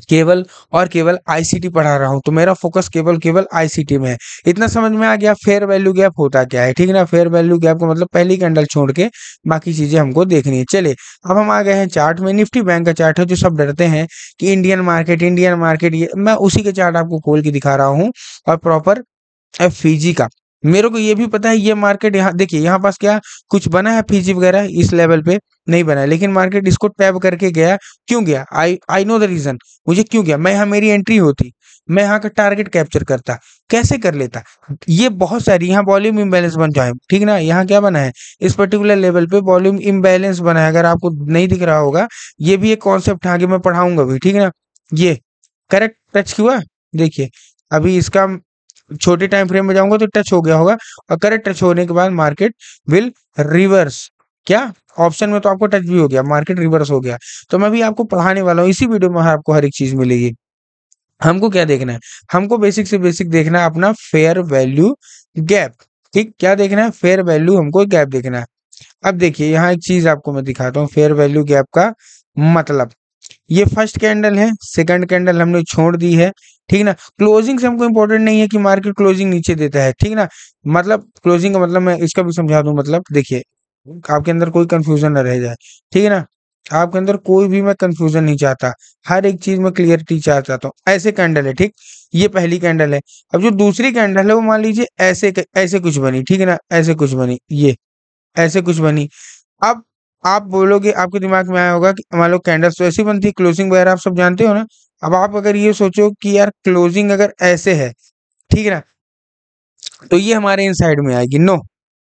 Speaker 1: केवल और केवल आईसीटी पढ़ा रहा हूँ। तो मेरा फोकस केवल केवल आईसीटी में है। इतना समझ में आ गया फेयर वैल्यू गैप होता क्या है, ठीक है ना। फेयर वैल्यू गैप का मतलब पहली कैंडल छोड़ के बाकी चीजें हमको देखनी है। चलिए अब हम आ गए हैं चार्ट में। निफ्टी बैंक का चार्ट है, जो सब डरते हैं कि इंडियन मार्केट, ये मैं उसी के चार्ट आपको खोल के दिखा रहा हूँ, और प्रॉपर फिजी का। मेरे को ये भी पता है ये मार्केट, यहाँ देखिए, यहाँ पास क्या कुछ बना है फिजी वगैरह इस लेवल पे? नहीं बना है। लेकिन मार्केट इसको टैप करके गया। क्यों गया? आई आई नो द रीजन। मुझे क्यों गया? मैं यहाँ मेरी एंट्री होती, मैं यहाँ का टारगेट कैप्चर करता। कैसे कर लेता? ये बहुत सारी यहाँ वॉल्यूम इम्बैलेंस बन जाए, ठीक ना। यहाँ क्या बना है, इस पर्टिकुलर लेवल पे वॉल्यूम इम्बैलेंस बना है। अगर आपको नहीं दिख रहा होगा, ये भी एक कॉन्सेप्ट आगे मैं पढ़ाऊंगा भी, ठीक है ना। ये करेक्ट टच हुआ, देखिए। अभी इसका छोटे टाइम फ्रेम में जाऊंगा तो टच हो गया होगा, और करेक्ट टच होने के बाद मार्केट विल रिवर्स। क्या ऑप्शन में तो आपको टच भी हो गया, मार्केट रिवर्स हो गया। तो मैं भी आपको पढ़ाने वाला हूँ, इसी वीडियो में आपको हर एक चीज मिलेगी। हमको क्या देखना है, हमको बेसिक से बेसिक देखना है अपना फेयर वैल्यू गैप। ठीक, क्या देखना है? फेयर वैल्यू हमको गैप देखना है। अब देखिए यहाँ एक चीज आपको मैं दिखाता हूँ, फेयर वैल्यू गैप का मतलब। ये फर्स्ट कैंडल है, सेकंड कैंडल हमने छोड़ दी है, ठीक ना। क्लोजिंग से हमको इंपॉर्टेंट नहीं है कि मार्केट क्लोजिंग नीचे देता है, ठीक ना। मतलब क्लोजिंग का मतलब मैं इसका भी समझा दूं। मतलब देखिए, आपके अंदर कोई कंफ्यूजन ना रह जाए, ठीक है ना। आपके अंदर कोई भी मैं कंफ्यूजन नहीं चाहता, हर एक चीज में क्लियरिटी चाहता हूँ। ऐसे कैंडल है, ठीक। ये पहली कैंडल है। अब जो दूसरी कैंडल है वो मान लीजिए ऐसे ऐसे कुछ बनी, ठीक है ना, ऐसे कुछ बनी, ये ऐसे कुछ बनी। अब आप बोलोगे, आपके दिमाग में आया होगा कि मान लो कैंडल्स तो ऐसी बनती है, क्लोजिंग वगैरह आप सब जानते हो ना। अब आप अगर ये सोचो कि यार क्लोजिंग अगर ऐसे है, ठीक है ना, तो ये हमारे इन साइड में आएगी। नो,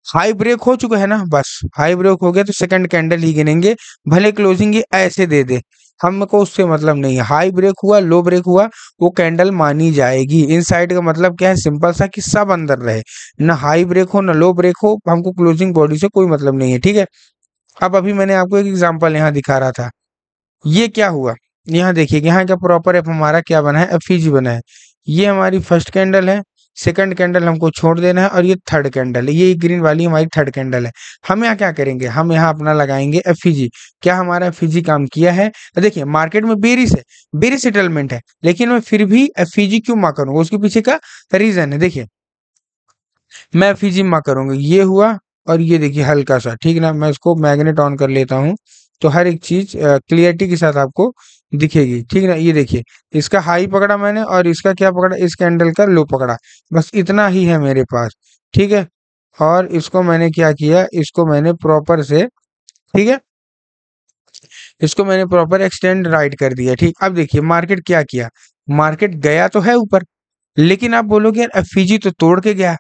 Speaker 1: हाई ब्रेक हो चुका है ना, बस हाई ब्रेक हो गया तो सेकंड कैंडल ही गिनेंगे, भले क्लोजिंग ये ऐसे दे दे, हमको उससे मतलब नहीं है। हाई ब्रेक हुआ, लो ब्रेक हुआ, वो कैंडल मानी जाएगी। इन साइड का मतलब क्या है, सिंपल सा, कि सब अंदर रहे, ना हाई ब्रेक हो ना लो ब्रेक हो, हमको क्लोजिंग बॉडी से कोई मतलब नहीं है, ठीक है। अब अभी मैंने आपको एक एग्जांपल यहाँ दिखा रहा था, ये क्या हुआ, यहाँ देखिए, यहाँ क्या प्रॉपर एफ हमारा क्या बना है, एफईजी बना है। ये हमारी फर्स्ट कैंडल है, सेकंड कैंडल हमको छोड़ देना है, और ये थर्ड कैंडल है, ये ग्रीन वाली हमारी थर्ड कैंडल है। हम यहाँ क्या करेंगे, हम यहाँ अपना लगाएंगे एफईजी। क्या हमारा एफईजी काम किया है? देखिए मार्केट में बेरिश है, बेरिश सेटलमेंट है, लेकिन मैं फिर भी एफईजी क्यों मार्क करूंगा, उसके पीछे का रीजन है। देखिए मैं एफईजी मार्क करूंगा, ये हुआ, और ये देखिए हल्का सा, ठीक ना। मैं इसको मैग्नेट ऑन कर लेता हूँ, तो हर एक चीज क्लियरिटी के साथ आपको दिखेगी, ठीक ना। ये देखिए, इसका हाई पकड़ा मैंने, और इसका क्या पकड़ा, इस कैंडल का लो पकड़ा। बस इतना ही है मेरे पास, ठीक है। और इसको मैंने क्या किया, इसको मैंने प्रॉपर से, ठीक है, इसको मैंने प्रॉपर एक्सटेंड राइट कर दिया, ठीक। अब देखिए मार्केट क्या किया, मार्केट गया तो है ऊपर, लेकिन आप बोलोगे यार एफईजी तो तोड़ के गया।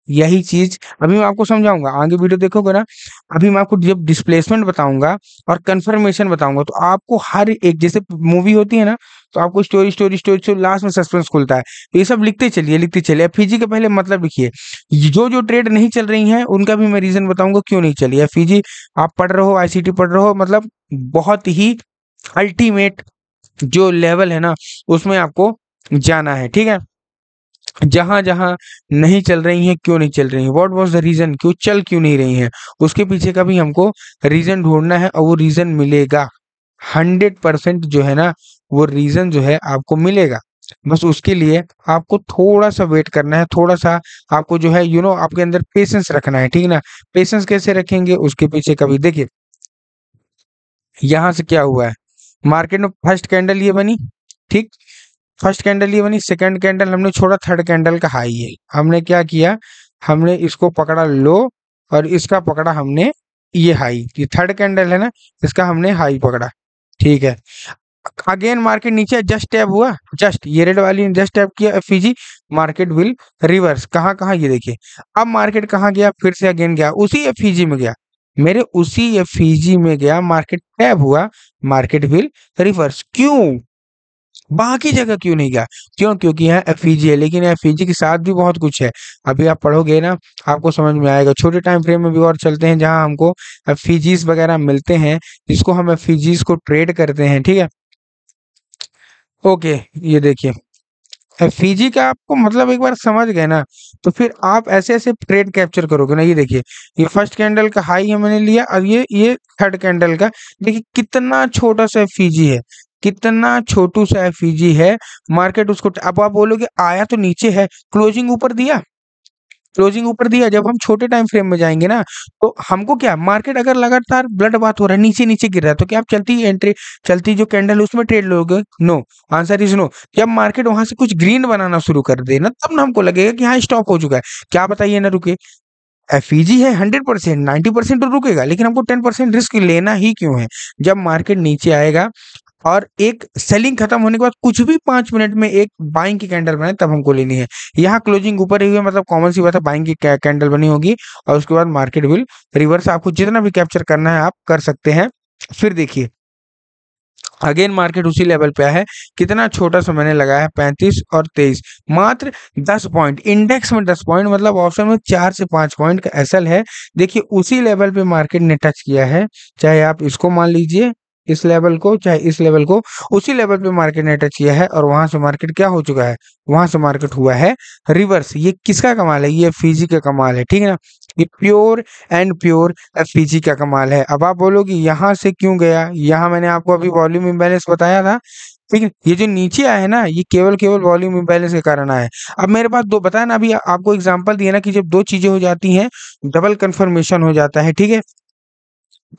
Speaker 1: यही चीज अभी मैं आपको समझाऊंगा, आगे वीडियो देखोगे ना। अभी मैं आपको जब डिस्प्लेसमेंट बताऊंगा और कंफर्मेशन बताऊंगा, तो आपको हर एक, जैसे मूवी होती है ना, तो आपको story story story story last में सस्पेंस खुलता है। तो ये सब लिखते चलिए, लिखते चलिए। एफईजी के पहले मतलब लिखिए। जो जो ट्रेड नहीं चल रही हैं उनका भी मैं रीजन बताऊंगा क्यों नहीं चली। एफईजी आप पढ़ रहे हो, आईसीटी पढ़ रहे हो, मतलब बहुत ही अल्टीमेट जो लेवल है ना, उसमें आपको जाना है, ठीक है। जहां जहां नहीं चल रही हैं, क्यों नहीं चल रही हैं, व्हाट वाज द रीजन, क्यों नहीं रही हैं, उसके पीछे का भी हमको रीजन ढूंढना है और वो रीजन मिलेगा। 100% जो है ना, वो रीजन जो है आपको मिलेगा। बस उसके लिए आपको थोड़ा सा वेट करना है, थोड़ा सा आपको जो है आपके अंदर पेशेंस रखना है, ठीक है ना। पेशेंस कैसे रखेंगे, उसके पीछे कभी देखिए यहाँ से क्या हुआ है, मार्केट में फर्स्ट कैंडल ये बनी, ठीक, फर्स्ट कैंडल ये बनी, सेकंड कैंडल हमने छोड़ा, थर्ड कैंडल का हाई है, हमने क्या किया, हमने इसको पकड़ा लो और इसका पकड़ा हमने ये हाई, ये थर्ड कैंडल है ना, इसका हमने हाई पकड़ा, ठीक है। अगेन मार्केट नीचे जस्ट टैप हुआ, जस्ट ये रेड वाली ने जस्ट टैप किया एफईजी, मार्केट विल रिवर्स, कहाँ कहाँ ये देखिए। अब मार्केट कहाँ गया, फिर से अगेन गया उसी एफईजी में गया, मेरे उसी एफईजी में गया, मार्केट टैप हुआ, मार्केट विल रिवर्स, क्यों, बाकी जगह क्यों नहीं गया, क्यों, क्योंकि यहाँ एफईजी है, लेकिन एफईजी के साथ भी बहुत कुछ है, अभी आप पढ़ोगे ना आपको समझ में आएगा। छोटे टाइम फ्रेम में भी और चलते हैं जहां हमको एफईजीज वगैरह मिलते हैं, जिसको हम एफईजीज को ट्रेड करते हैं, ठीक है। ओके, ये देखिए एफईजी का आपको मतलब एक बार समझ गए ना, तो फिर आप ऐसे ऐसे ट्रेड कैप्चर करोगे ना। ये देखिए, ये फर्स्ट कैंडल का हाई है मैंने लिया, अब ये थर्ड कैंडल का, देखिए कितना छोटा सा एफईजी है, कितना छोटू सा एफईजी है, मार्केट उसको, अब आप बोलोगे आया तो नीचे है, क्लोजिंग ऊपर दिया, क्लोजिंग ऊपर दिया, जब हम छोटे टाइम फ्रेम में जाएंगे ना, तो हमको क्या, मार्केट अगर लगातार ब्लड बात हो रहा है, नीचे नीचे गिर रहा है, तो क्या आप चलती एंट्री, चलती जो कैंडल है उसमें ट्रेड लोगे, नो, आंसर इज नो। जब मार्केट वहां से कुछ ग्रीन बनाना शुरू कर दे ना, तब ना हमको लगेगा कि हाँ स्टॉप हो चुका है, क्या बताइए ना रुके, एफईजी है 100%, 90% तो रुकेगा, लेकिन हमको 10% रिस्क लेना ही क्यों है। जब मार्केट नीचे आएगा और एक सेलिंग खत्म होने के बाद कुछ भी 5 मिनट में एक बाइंग की कैंडल बने, तब हमको लेनी है। यहाँ क्लोजिंग ऊपर ही हुई, मतलब कॉमन सी बात है, बाइंग की कैंडल बनी होगी और उसके बाद मार्केट विल रिवर्स, आपको जितना भी कैप्चर करना है आप कर सकते हैं। फिर देखिए अगेन मार्केट उसी लेवल पे है, कितना छोटा सा मैंने लगाया है, 35 और 23, मात्र 10 पॉइंट, इंडेक्स में 10 पॉइंट, मतलब ऑप्शन में 4 से 5 पॉइंट का एसएल है। देखिए उसी लेवल पे मार्केट ने टच किया है, चाहे आप इसको मान लीजिए, इस लेवल को, चाहे इस लेवल को, उसी लेवल पे मार्केट ने टच किया है और वहां से मार्केट क्या हो चुका है, वहां से मार्केट हुआ है रिवर्स। ये किसका कमाल है, ये फीजी का कमाल है, ठीक है ना, ये प्योर एंड प्योर एफईजी का कमाल है। अब आप बोलोगे यहाँ से क्यों गया, यहाँ मैंने आपको अभी वॉल्यूम इम्बैलेंस बताया था, ठीक है, ये जो नीचे आया है ना, ये केवल केवल वॉल्यूम इम्बैलेंस के कारण आया है। अब मेरे पास दो बताया ना, अभी आपको एग्जांपल दिया ना कि जब दो चीजें हो जाती हैं, डबल कंफर्मेशन हो जाता है, ठीक है,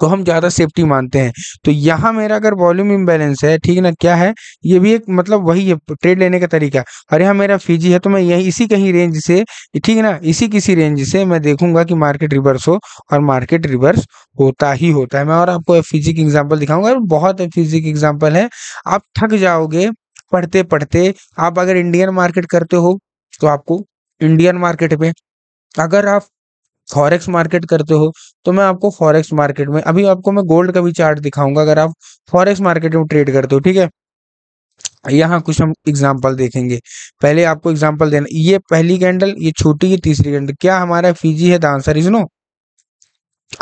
Speaker 1: तो हम ज़्यादा सेफ्टी मानते हैं। तो यहाँ मेरा अगर वॉल्यूम इम्बैलेंस है, ठीक है ना, क्या है, ये भी एक मतलब वही है ट्रेड लेने का तरीका, और यहाँ मेरा फीजी है, तो मैं यही इसी कहीं रेंज से, ठीक है ना, इसी किसी रेंज से मैं देखूंगा कि मार्केट रिवर्स हो, और मार्केट रिवर्स होता ही होता है। मैं और आपको एफईजी की एग्जांपल दिखाऊंगा, बहुत एफईजी की एग्जांपल है, आप थक जाओगे पढ़ते पढ़ते। आप अगर इंडियन मार्केट करते हो तो आपको इंडियन मार्केट पे, अगर आप फॉरेक्स मार्केट करते हो तो मैं आपको फॉरेक्स मार्केट में, अभी आपको मैं गोल्ड का भी चार्ट दिखाऊंगा, अगर आप फॉरेक्स मार्केट में ट्रेड करते हो, ठीक है। यहाँ कुछ हम एग्जांपल देखेंगे, पहले आपको एग्जांपल देना, ये पहली कैंडल, ये छोटी, ये तीसरी कैंडल, क्या हमारा फीजी है, the answer is no,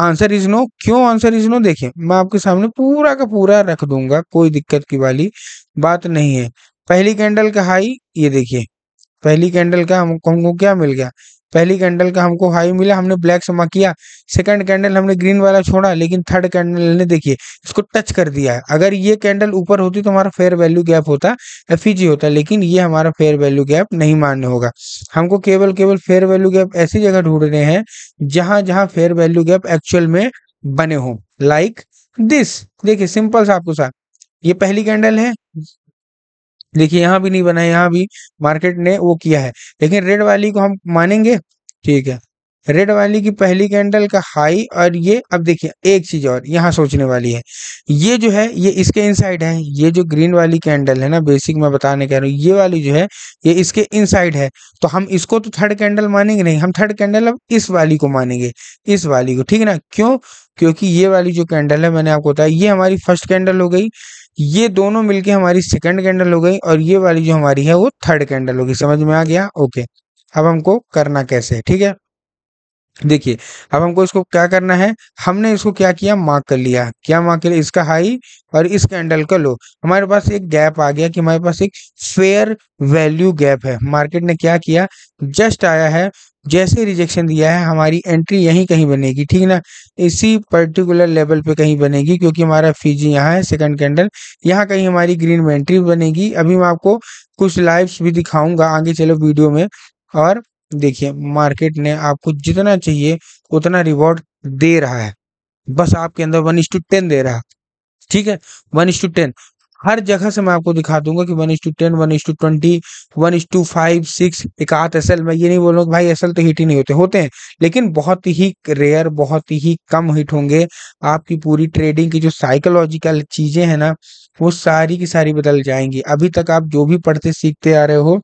Speaker 1: answer is no, क्यों आंसर इज नो, देखिए मैं आपके सामने पूरा का पूरा रख दूंगा, कोई दिक्कत की वाली बात नहीं है। पहली कैंडल का हाई, ये देखिए, पहली कैंडल का हमको क्या मिल गया, पहली कैंडल का हमको हाई मिला, हमने ब्लैक से मार्क किया, सेकंड कैंडल हमने ग्रीन वाला छोड़ा, लेकिन थर्ड कैंडल ने देखिए इसको टच कर दिया है। अगर ये कैंडल ऊपर होती तो हमारा फेयर वैल्यू गैप होता, एफईजी होता, लेकिन ये हमारा फेयर वैल्यू गैप नहीं मान्य होगा। हमको केवल केवल फेयर वैल्यू गैप ऐसी जगह ढूंढने हैं जहां जहां फेयर वैल्यू गैप एक्चुअल में बने हो, लाइक दिस। देखिए सिंपल सा आपको साथ, ये पहली कैंडल है, देखिए यहाँ भी नहीं बना है, यहाँ भी मार्केट ने वो किया है, लेकिन रेड वाली को हम मानेंगे, ठीक है, रेड वाली की पहली कैंडल का हाई, और ये अब देखिए एक चीज और यहाँ सोचने वाली है, ये जो है ये इसके इनसाइड है, ये जो ग्रीन वाली कैंडल है ना, बेसिक मैं बताने कह रहा हूँ, ये वाली जो है ये इसके इनसाइड है, तो हम इसको तो थर्ड कैंडल मानेंगे नहीं, हम थर्ड कैंडल अब इस वाली को मानेंगे, इस वाली को, ठीक है ना, क्यों, क्योंकि ये वाली जो कैंडल है मैंने आपको बताया, ये हमारी फर्स्ट कैंडल हो गई, ये दोनों मिलके हमारी सेकंड कैंडल हो गई, और ये वाली जो हमारी है वो थर्ड कैंडल होगी। समझ में आ गया, ओके। अब हमको करना कैसे है, ठीक है, देखिए, अब हमको इसको क्या करना है, हमने इसको क्या किया, मार्क कर लिया। क्या मार्क कर लिया, इसका हाई और इस कैंडल का लो। हमारे पास एक गैप आ गया कि हमारे पास एक फेयर वैल्यू गैप है। मार्केट ने क्या किया, जस्ट आया है, जैसे रिजेक्शन दिया है हमारी एंट्री यहीं कहीं बनेगी, ठीक ना, इसी पर्टिकुलर लेवल पे कहीं बनेगी, क्योंकि हमारा फीजी यहाँ है, सेकंड कैंडल यहाँ कहीं हमारी ग्रीन में एंट्री बनेगी। अभी मैं आपको कुछ लाइव्स भी दिखाऊंगा आगे चलो वीडियो में। और देखिए, मार्केट ने आपको जितना चाहिए उतना रिवॉर्ड दे रहा है, बस आपके अंदर 1:10 दे रहा है, ठीक है, 1:10। हर जगह से मैं आपको दिखा दूंगा कि 1:10, 1:20, 1:5, 6, एक आध एसएल। मैं ये नहीं बोल रहा हूँ कि भाई एसएल तो हिट ही नहीं होते, होते हैं, लेकिन बहुत ही रेयर, बहुत ही कम हिट होंगे। आपकी पूरी ट्रेडिंग की जो साइकोलॉजिकल चीजें हैं ना, वो सारी की सारी बदल जाएंगी। अभी तक आप जो भी पढ़ते सीखते आ रहे हो,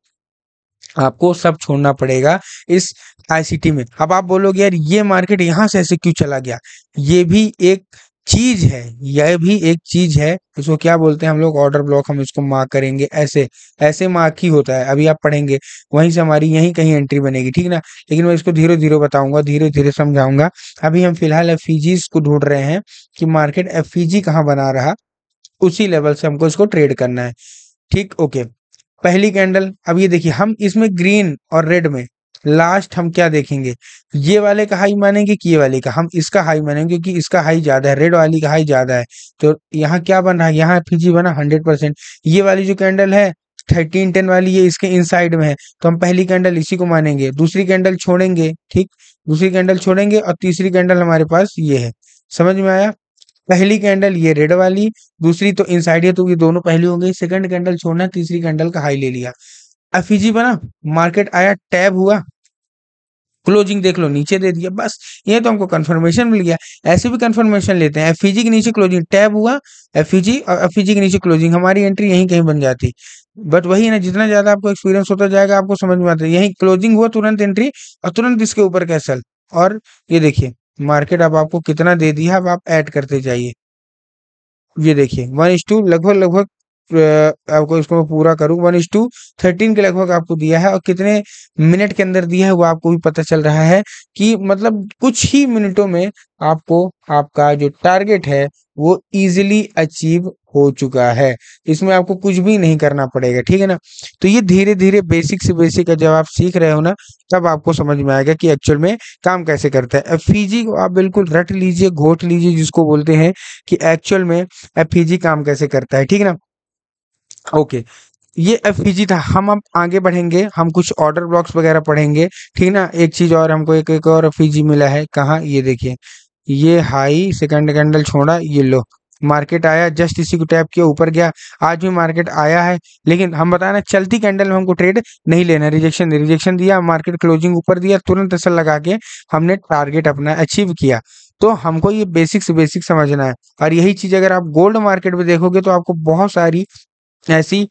Speaker 1: आपको सब छोड़ना पड़ेगा इस आईसीटी में। अब आप बोलोगे यार ये मार्केट यहाँ से ऐसे क्यों चला गया, ये भी एक चीज है, यह भी एक चीज है। इसको क्या बोलते हैं हम लोग, ऑर्डर ब्लॉक। हम इसको मार्क करेंगे ऐसे, ऐसे मार्क ही होता है, अभी आप पढ़ेंगे, वहीं से हमारी यहीं कहीं एंट्री बनेगी, ठीक ना। लेकिन मैं इसको धीरे धीरे बताऊंगा, धीरे धीरे समझाऊंगा। अभी हम फिलहाल एफईजीज को ढूंढ रहे हैं कि मार्केट एफईजी कहाँ बना रहा, उसी लेवल से हमको इसको ट्रेड करना है, ठीक, ओके। पहली कैंडल, अब ये देखिए, हम इसमें ग्रीन और रेड में लास्ट हम क्या देखेंगे, ये वाले का हाई मानेंगे कि ये वाले का, हम इसका हाई मानेंगे क्योंकि इसका हाई ज्यादा है, रेड वाली का हाई ज्यादा है। तो यहाँ क्या बन रहा है, यहाँ एफईजी बना 100%। ये वाली जो कैंडल है 1310 वाली, ये इसके इनसाइड में है, तो हम पहली कैंडल इसी को मानेंगे, दूसरी कैंडल छोड़ेंगे, ठीक, दूसरी कैंडल छोड़ेंगे, और तीसरी कैंडल हमारे पास ये है। समझ में आया, पहली कैंडल ये रेड वाली, दूसरी तो इनसाइड है, तो ये दोनों पहली हो गई। सेकंड कैंडल छोड़ना, तीसरी कैंडल का हाई ले लिया, एफईजी बना, मार्केट आया, टैब हुआ, क्लोजिंग देख लो नीचे दे दिया, बस ये तो हमको कंफर्मेशन मिल गया। ऐसे भी कंफर्मेशन लेते हैं, एफईजी के नीचे क्लोजिंग, टैब हुआ एफईजी, और एफईजी के नीचे क्लोजिंग, हमारी एंट्री यहीं कहीं बन जाती। बट वही है ना, जितना ज्यादा आपको एक्सपीरियंस होता जाएगा आपको समझ में आता है, यहीं क्लोजिंग हुआ तुरंत एंट्री, और तुरंत इसके ऊपर कैसल। और ये देखिए, मार्केट अब आपको कितना दे दिया, अब आप ऐड करते जाइए। ये देखिए 1:2 लगभग लगभग, आपको इसको मैं पूरा करूं, 1:13 के लगभग आपको दिया है, और कितने मिनट के अंदर दिया है वो आपको भी पता चल रहा है कि मतलब कुछ ही मिनटों में आपको आपका जो टारगेट है वो इजीली अचीव हो चुका है। इसमें आपको कुछ भी नहीं करना पड़ेगा, ठीक है ना। तो ये धीरे धीरे बेसिक से बेसिक है, जब आप सीख रहे हो ना, तब आपको समझ में आएगा कि एक्चुअल में काम कैसे करता है। एफईजी को आप बिल्कुल रट लीजिए, घोट लीजिए, जिसको बोलते हैं कि एक्चुअल में एफईजी काम कैसे करता है, ठीक है ना, ओके। ये एफईजी था, हम अब आगे बढ़ेंगे, हम कुछ ऑर्डर ब्लॉक्स वगैरह पढ़ेंगे, ठीक ना। एक चीज और हमको, एक और एफईजी मिला है, कहाँ, ये देखिए, ये हाई, सेकंड कैंडल छोड़ा, ये लो, मार्केट आया, जस्ट इसी को टैप किया, ऊपर गया। आज भी मार्केट आया है, लेकिन हम बताए ना, चलती कैंडल में हमको ट्रेड नहीं लेना, रिजेक्शन रिजेक्शन दिया, मार्केट क्लोजिंग ऊपर दिया, तुरंत असर लगा के हमने टारगेट अपना अचीव किया। तो हमको ये बेसिक से बेसिक समझना है। और यही चीज अगर आप गोल्ड मार्केट में देखोगे तो आपको बहुत सारी ऐसी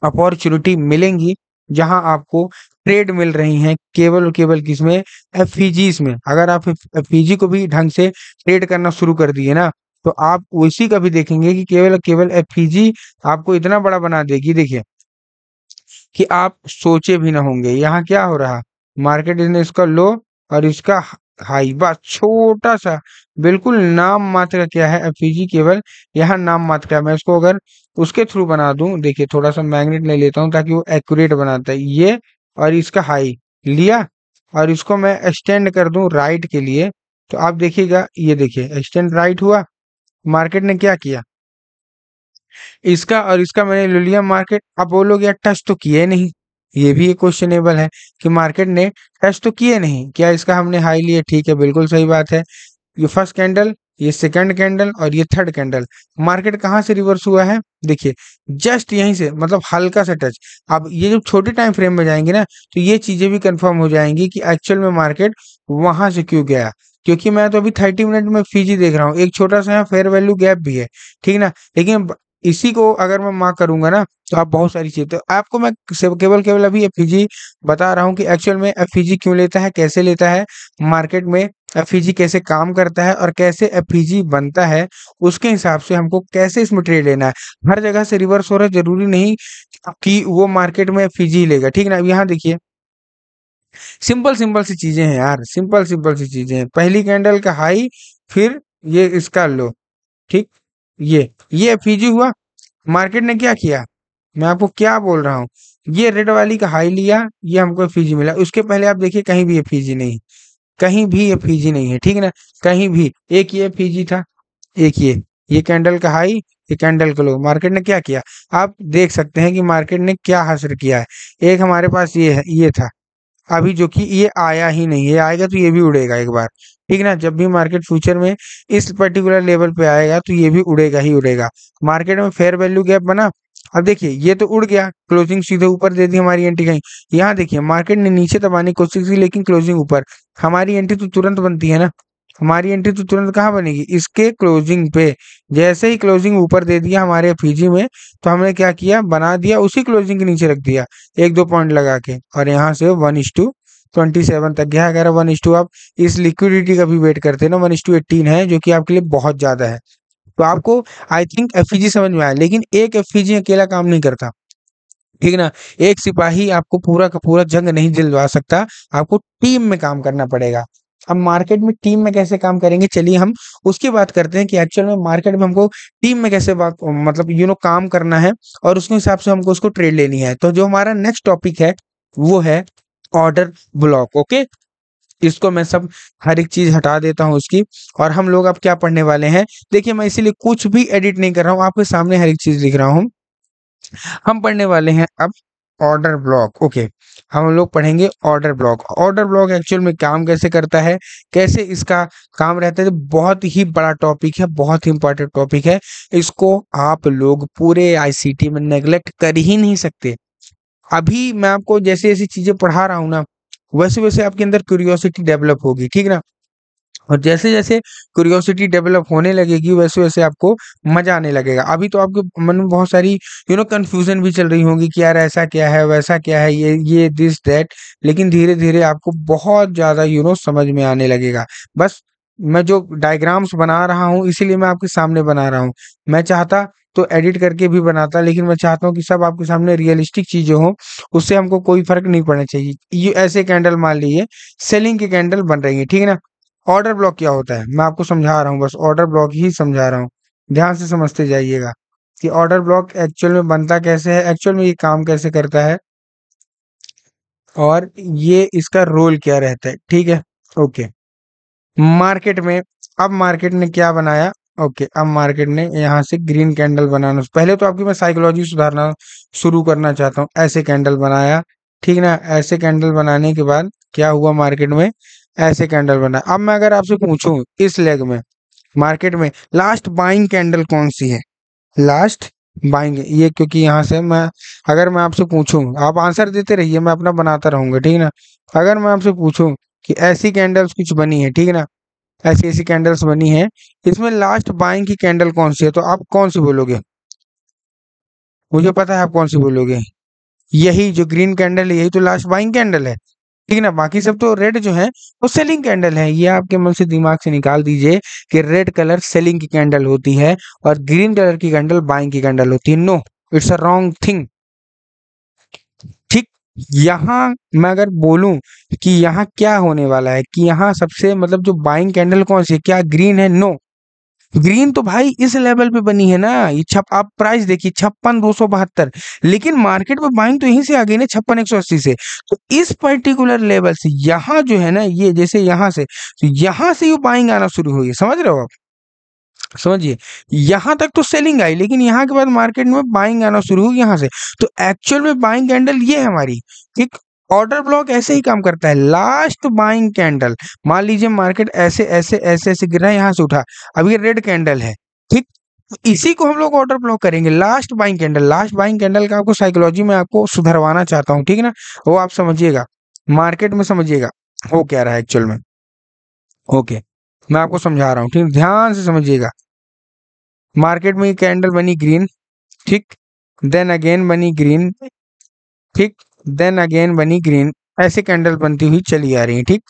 Speaker 1: अपॉर्चुनिटी मिलेंगी, जहां आपको ट्रेड मिल रही हैं, केवल और केवल किसमें, एफईजीज में। अगर आप एफईजी को भी ढंग से ट्रेड करना शुरू कर दिए ना, तो आप उसी का भी देखेंगे कि केवल और केवल एफईजी आपको इतना बड़ा बना देगी, देखिए, कि आप सोचे भी ना होंगे। यहाँ क्या हो रहा, मार्केट ने इसका लो और इसका हाई, बस छोटा सा, बिल्कुल नाम मात्र का क्या है एफईजी, केवल यहाँ नाम मात्र का है। मैं इसको अगर उसके थ्रू बना दूं, देखिए थोड़ा सा मैग्नेट ले लेता हूँ ताकि वो एक्यूरेट बनाता है, ये और इसका हाई लिया, और इसको मैं एक्सटेंड कर दूं राइट के लिए, तो आप देखिएगा, ये देखिए एक्सटेंड राइट हुआ, मार्केट ने क्या किया, इसका और इसका मैंने ले लिया मार्केट। अब बोलोगे यार टच तो किए नहीं, ये भी एक क्वेश्चनेबल है कि मार्केट ने टच तो किए नहीं, क्या इसका हमने हाई लिया, ठीक है, बिल्कुल सही बात है। ये फर्स्ट कैंडल, ये सेकंड कैंडल और ये थर्ड कैंडल, मार्केट कहाँ से रिवर्स हुआ है, देखिए, जस्ट यहीं से, मतलब हल्का सा टच। अब ये जब छोटे टाइम फ्रेम में जाएंगे ना, तो ये चीजें भी कंफर्म हो जाएंगी कि एक्चुअल में मार्केट वहां से क्यों गया। क्योंकि मैं तो अभी 30 मिनट में फीजी देख रहा हूँ, एक छोटा सा यहाँ फेयर वैल्यू गैप भी है, ठीक ना। लेकिन इसी को अगर मैं मार्क करूंगा ना, तो आप बहुत सारी चीजें, तो आपको मैं केवल केवल अभी एफईजी बता रहा हूँ कि एक्चुअल में एफईजी क्यों लेता है, कैसे लेता है, मार्केट में एफईजी कैसे काम करता है, और कैसे एफईजी बनता है, उसके हिसाब से हमको कैसे इसमें ट्रेड लेना है। हर जगह से रिवर्स हो रहा है, जरूरी नहीं कि वो मार्केट में एफईजी लेगा, ठीक ना। अब यहाँ देखिए, सिंपल सिंपल सी चीजें हैं यार, सिंपल सिंपल सी चीजें हैं। पहली कैंडल का हाई, फिर ये इसका लो, ठीक। ये एफईजी हुआ। मार्केट ने क्या किया, मैं आपको क्या बोल रहा हूँ, ये रेड वाली का हाई लिया, ये हमको एफईजी मिला। उसके पहले आप देखिए कहीं भी एफईजी नहीं, कहीं भी एफईजी नहीं है, ठीक है ना, कहीं भी। एक ये एफईजी था, एक ये कैंडल का हाई, ये कैंडल का लो। मार्केट ने क्या किया, आप देख सकते हैं कि मार्केट ने क्या हासिल किया है। एक हमारे पास ये है, ये था अभी, जो कि ये आया ही नहीं, ये आएगा तो ये भी उड़ेगा एक बार, ठीक ना। जब भी मार्केट फ्यूचर में इस पर्टिकुलर लेवल पे आएगा तो ये भी उड़ेगा ही उड़ेगा। मार्केट में फेयर वैल्यू गैप बना। अब देखिए ये तो उड़ गया, क्लोजिंग सीधे ऊपर दे दी हमारी एंट्री कहीं। यहाँ देखिए मार्केट ने नीचे दबाने की कोशिश की लेकिन क्लोजिंग ऊपर। हमारी एंट्री तो तुरंत बनती है ना, हमारी एंट्री तो तुरंत कहाँ बनेगी, इसके क्लोजिंग पे। जैसे ही क्लोजिंग ऊपर दे दिया हमारे फीजी में, तो हमने क्या किया, बना दिया, उसी क्लोजिंग के नीचे रख दिया, एक दो पॉइंट लगा के, और यहाँ से 1:27 तक गया। अगर 1:, आप इस लिक्विडिटी का भी वेट करते हैं ना, 1:18 है, जो कि आपके लिए बहुत ज्यादा है। तो आपको आई थिंक एफईजी समझ में आया, लेकिन एक एफईजी अकेला काम नहीं करता, ठीक है ना। एक सिपाही आपको पूरा का पूरा जंग नहीं दिलवा सकता, आपको टीम में काम करना पड़ेगा। अब मार्केट में टीम में कैसे काम करेंगे, चलिए हम उसकी बात करते हैं कि एक्चुअल में मार्केट में हमको टीम में कैसे बात, मतलब काम करना है, और उसके हिसाब से हमको उसको ट्रेड लेनी है। तो जो हमारा नेक्स्ट टॉपिक है वो है ऑर्डर ब्लॉक। ओके, इसको मैं सब हर एक चीज हटा देता हूँ उसकी, और हम लोग अब क्या पढ़ने वाले हैं, देखिए मैं इसीलिए कुछ भी एडिट नहीं कर रहा हूँ, आपके सामने हर एक चीज लिख रहा हूँ। हम पढ़ने वाले हैं अब ऑर्डर ब्लॉक। ओके, हम लोग पढ़ेंगे order block. Order block actual में काम कैसे करता है, कैसे इसका काम रहता है, तो बहुत ही बड़ा टॉपिक है, बहुत ही इंपॉर्टेंट टॉपिक है। इसको आप लोग पूरे आईसीटी में नेग्लेक्ट कर ही नहीं सकते। अभी मैं आपको जैसे जैसी चीजें पढ़ा रहा हूँ ना, वैसे वैसे आपके अंदर क्यूरियोसिटी डेवलप होगी, ठीक ना। और जैसे जैसे क्यूरियोसिटी डेवलप होने लगेगी वैसे वैसे आपको मजा आने लगेगा। अभी तो आपके मन में बहुत सारी कंफ्यूजन भी चल रही होगी कि यार ऐसा क्या है, वैसा क्या है, ये दिस दैट, लेकिन धीरे धीरे आपको बहुत ज्यादा समझ में आने लगेगा। बस मैं जो डायग्राम्स बना रहा हूँ इसीलिए मैं आपके सामने बना रहा हूँ। मैं चाहता तो एडिट करके भी बनाता, लेकिन मैं चाहता हूँ कि सब आपके सामने रियलिस्टिक चीजें हो, उससे हमको कोई फर्क नहीं पड़ना चाहिए। ये ऐसे कैंडल मान लीजिए सेलिंग के कैंडल बन रही है, ठीक है ना। ऑर्डर ब्लॉक क्या होता है मैं आपको समझा रहा हूँ, बस ऑर्डर ब्लॉक ही समझा रहा हूँ, ध्यान से समझते जाइएगा कि ऑर्डर ब्लॉक एक्चुअल में बनता कैसे है, एक्चुअल में ये काम कैसे करता है, और ये इसका रोल क्या रहता है, ठीक है। ओके, मार्केट में, अब मार्केट ने क्या बनाया, ओके, अब मार्केट ने यहाँ से ग्रीन कैंडल बनाना, पहले तो आपकी मैं साइकोलॉजी सुधारना शुरू करना चाहता हूँ। ऐसे कैंडल बनाया, ठीक ना, ऐसे कैंडल बनाने के बाद क्या हुआ मार्केट में, ऐसे कैंडल बना। अब मैं अगर आपसे पूछूं इस लेग में मार्केट में लास्ट बाइंग कैंडल कौन सी है, लास्ट बाइंग ये, क्योंकि यहाँ से मैं, अगर मैं आपसे पूछूं, आप आंसर देते रहिए, मैं अपना बनाता रहूंगा, ठीक है ना। अगर मैं आपसे पूछूं कि ऐसी कैंडल्स कुछ बनी है, ठीक है ना, ऐसी ऐसी कैंडल्स बनी है, इसमें लास्ट बाइंग की कैंडल कौन सी है, तो आप कौन सी बोलोगे, मुझे पता है आप कौन सी बोलोगे। यही जो ग्रीन कैंडल है यही तो लास्ट बाइंग कैंडल है, ठीक है ना। बाकी सब तो रेड जो है वो सेलिंग कैंडल है। ये आपके मन से दिमाग से निकाल दीजिए कि रेड कलर सेलिंग की कैंडल होती है और ग्रीन कलर की कैंडल बाइंग की कैंडल होती है। No, it's a wrong thing, ठीक। यहाँ मैं अगर बोलूं कि यहाँ क्या होने वाला है, कि यहाँ सबसे मतलब जो बाइंग कैंडल कौन सी है, क्या ग्रीन है, नो। ग्रीन तो भाई इस लेवल पे बनी है ना, ये छप आप प्राइस देखिए 56,272, लेकिन मार्केट में बाइंग तो यहीं से आ गई ना 56,180 से। तो इस पर्टिकुलर लेवल से यहाँ जो है ना, ये जैसे यहाँ से, तो यहाँ से ये बाइंग आना शुरू हुई है, समझ रहे हो आप, समझिए। यहाँ तक तो सेलिंग आई, लेकिन यहाँ के बाद मार्केट में बाइंग आना शुरू हुई यहाँ से। तो एक्चुअल में बाइंग कैंडल ये है हमारी, ठीक। ऑर्डर ब्लॉक ऐसे ही काम करता है, लास्ट बाइंग कैंडल, मान लीजिए मार्केट ऐसे ऐसे ऐसे ऐसे गिर रहा है, यहाँ से उठा, अब ये रेड कैंडल है, ठीक। तो इसी को हम लोग ऑर्डर ब्लॉक करेंगे, last buying candle. Last buying candle का आपको साइकोलॉजी में आपको सुधरवाना चाहता हूँ, ठीक है ना, वो आप समझिएगा, मार्केट में समझिएगा हो क्या रहा है एक्चुअल में। ओके, मैं आपको समझा रहा हूँ, ठीक, ध्यान से समझिएगा। मार्केट में ये कैंडल बनी ग्रीन, ठीक, देन अगेन बनी ग्रीन, ठीक, देन अगेन बनी ग्रीन, ऐसे कैंडल बनती हुई चली आ रही है, ठीक।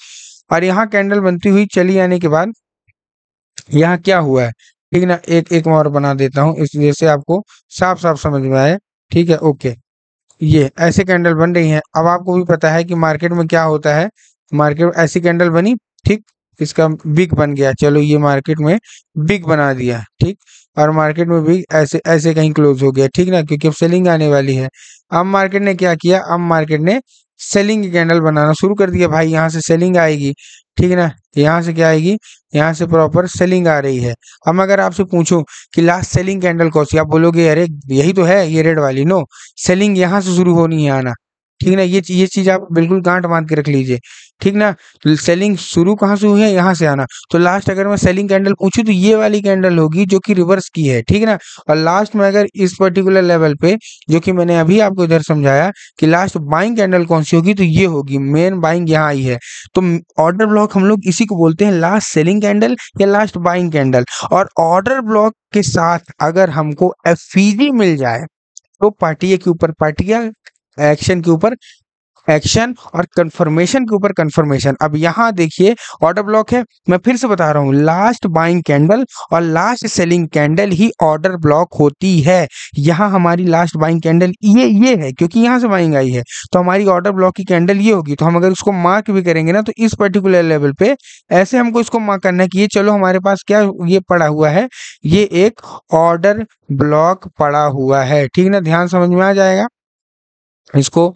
Speaker 1: और यहाँ कैंडल बनती हुई चली आने के बाद यहाँ क्या हुआ है, ठीक ना, एक एक और बना देता हूँ इस वजह से आपको साफ साफ समझ में आए, ठीक है। ओके, ये ऐसे कैंडल बन रही हैं। अब आपको भी पता है कि मार्केट में क्या होता है, मार्केट में ऐसी कैंडल बनी, ठीक, इसका बिग बन गया, चलो ये मार्केट में बिग बना दिया, ठीक, और मार्केट में बिग ऐसे ऐसे कहीं क्लोज हो गया, ठीक ना, क्योंकि अब सेलिंग आने वाली है। अब मार्केट ने क्या किया, अब मार्केट ने सेलिंग की कैंडल बनाना शुरू कर दिया, भाई यहाँ से सेलिंग आएगी, ठीक ना, यहाँ से क्या आएगी, यहाँ से प्रॉपर सेलिंग आ रही है। अब मैं अगर आपसे पूछूं कि लास्ट सेलिंग कैंडल कौन सी, आप बोलोगे अरे यही तो है, ये रेड वाली। नो, सेलिंग यहाँ से शुरू होनी है आना, ठीक ना, ये चीज आप बिल्कुल गांठ बांध के रख लीजिए, ठीक ना। सेलिंग शुरू कहाँ से हुई है, यहाँ से आना। तो लास्ट अगर मैं सेलिंग कैंडल पूछूं तो ये वाली कैंडल होगी जो कि रिवर्स की है, ठीक ना। और लास्ट में अगर इस पर्टिकुलर लेवल पे, जो कि मैंने अभी आपको इधर समझाया कि लास्ट बाइंग कैंडल कौन सी होगी, तो ये होगी, मेन बाइंग यहाँ आई है। तो ऑर्डर ब्लॉक हम लोग इसी को बोलते हैं लास्ट सेलिंग कैंडल या लास्ट बाइंग कैंडल। और ऑर्डर ब्लॉक के साथ अगर हमको एफईजी मिल जाए तो पार्टी के ऊपर पार्टियां, एक्शन के ऊपर एक्शन और कंफर्मेशन के ऊपर कंफर्मेशन। अब यहाँ देखिए ऑर्डर ब्लॉक है, मैं फिर से बता रहा हूँ, लास्ट बाइंग कैंडल और लास्ट सेलिंग कैंडल ही ऑर्डर ब्लॉक होती है। यहाँ हमारी लास्ट बाइंग कैंडल ये है, क्योंकि यहाँ से बाइंग आई है, तो हमारी ऑर्डर ब्लॉक की कैंडल ये होगी। तो हम अगर इसको मार्क भी करेंगे ना, तो इस पर्टिकुलर लेवल पे ऐसे हमको इसको मार्क करना है कि ये चलो हमारे पास क्या ये पड़ा हुआ है, ये एक ऑर्डर ब्लॉक पड़ा हुआ है, ठीक ना, ध्यान समझ में आ जाएगा इसको।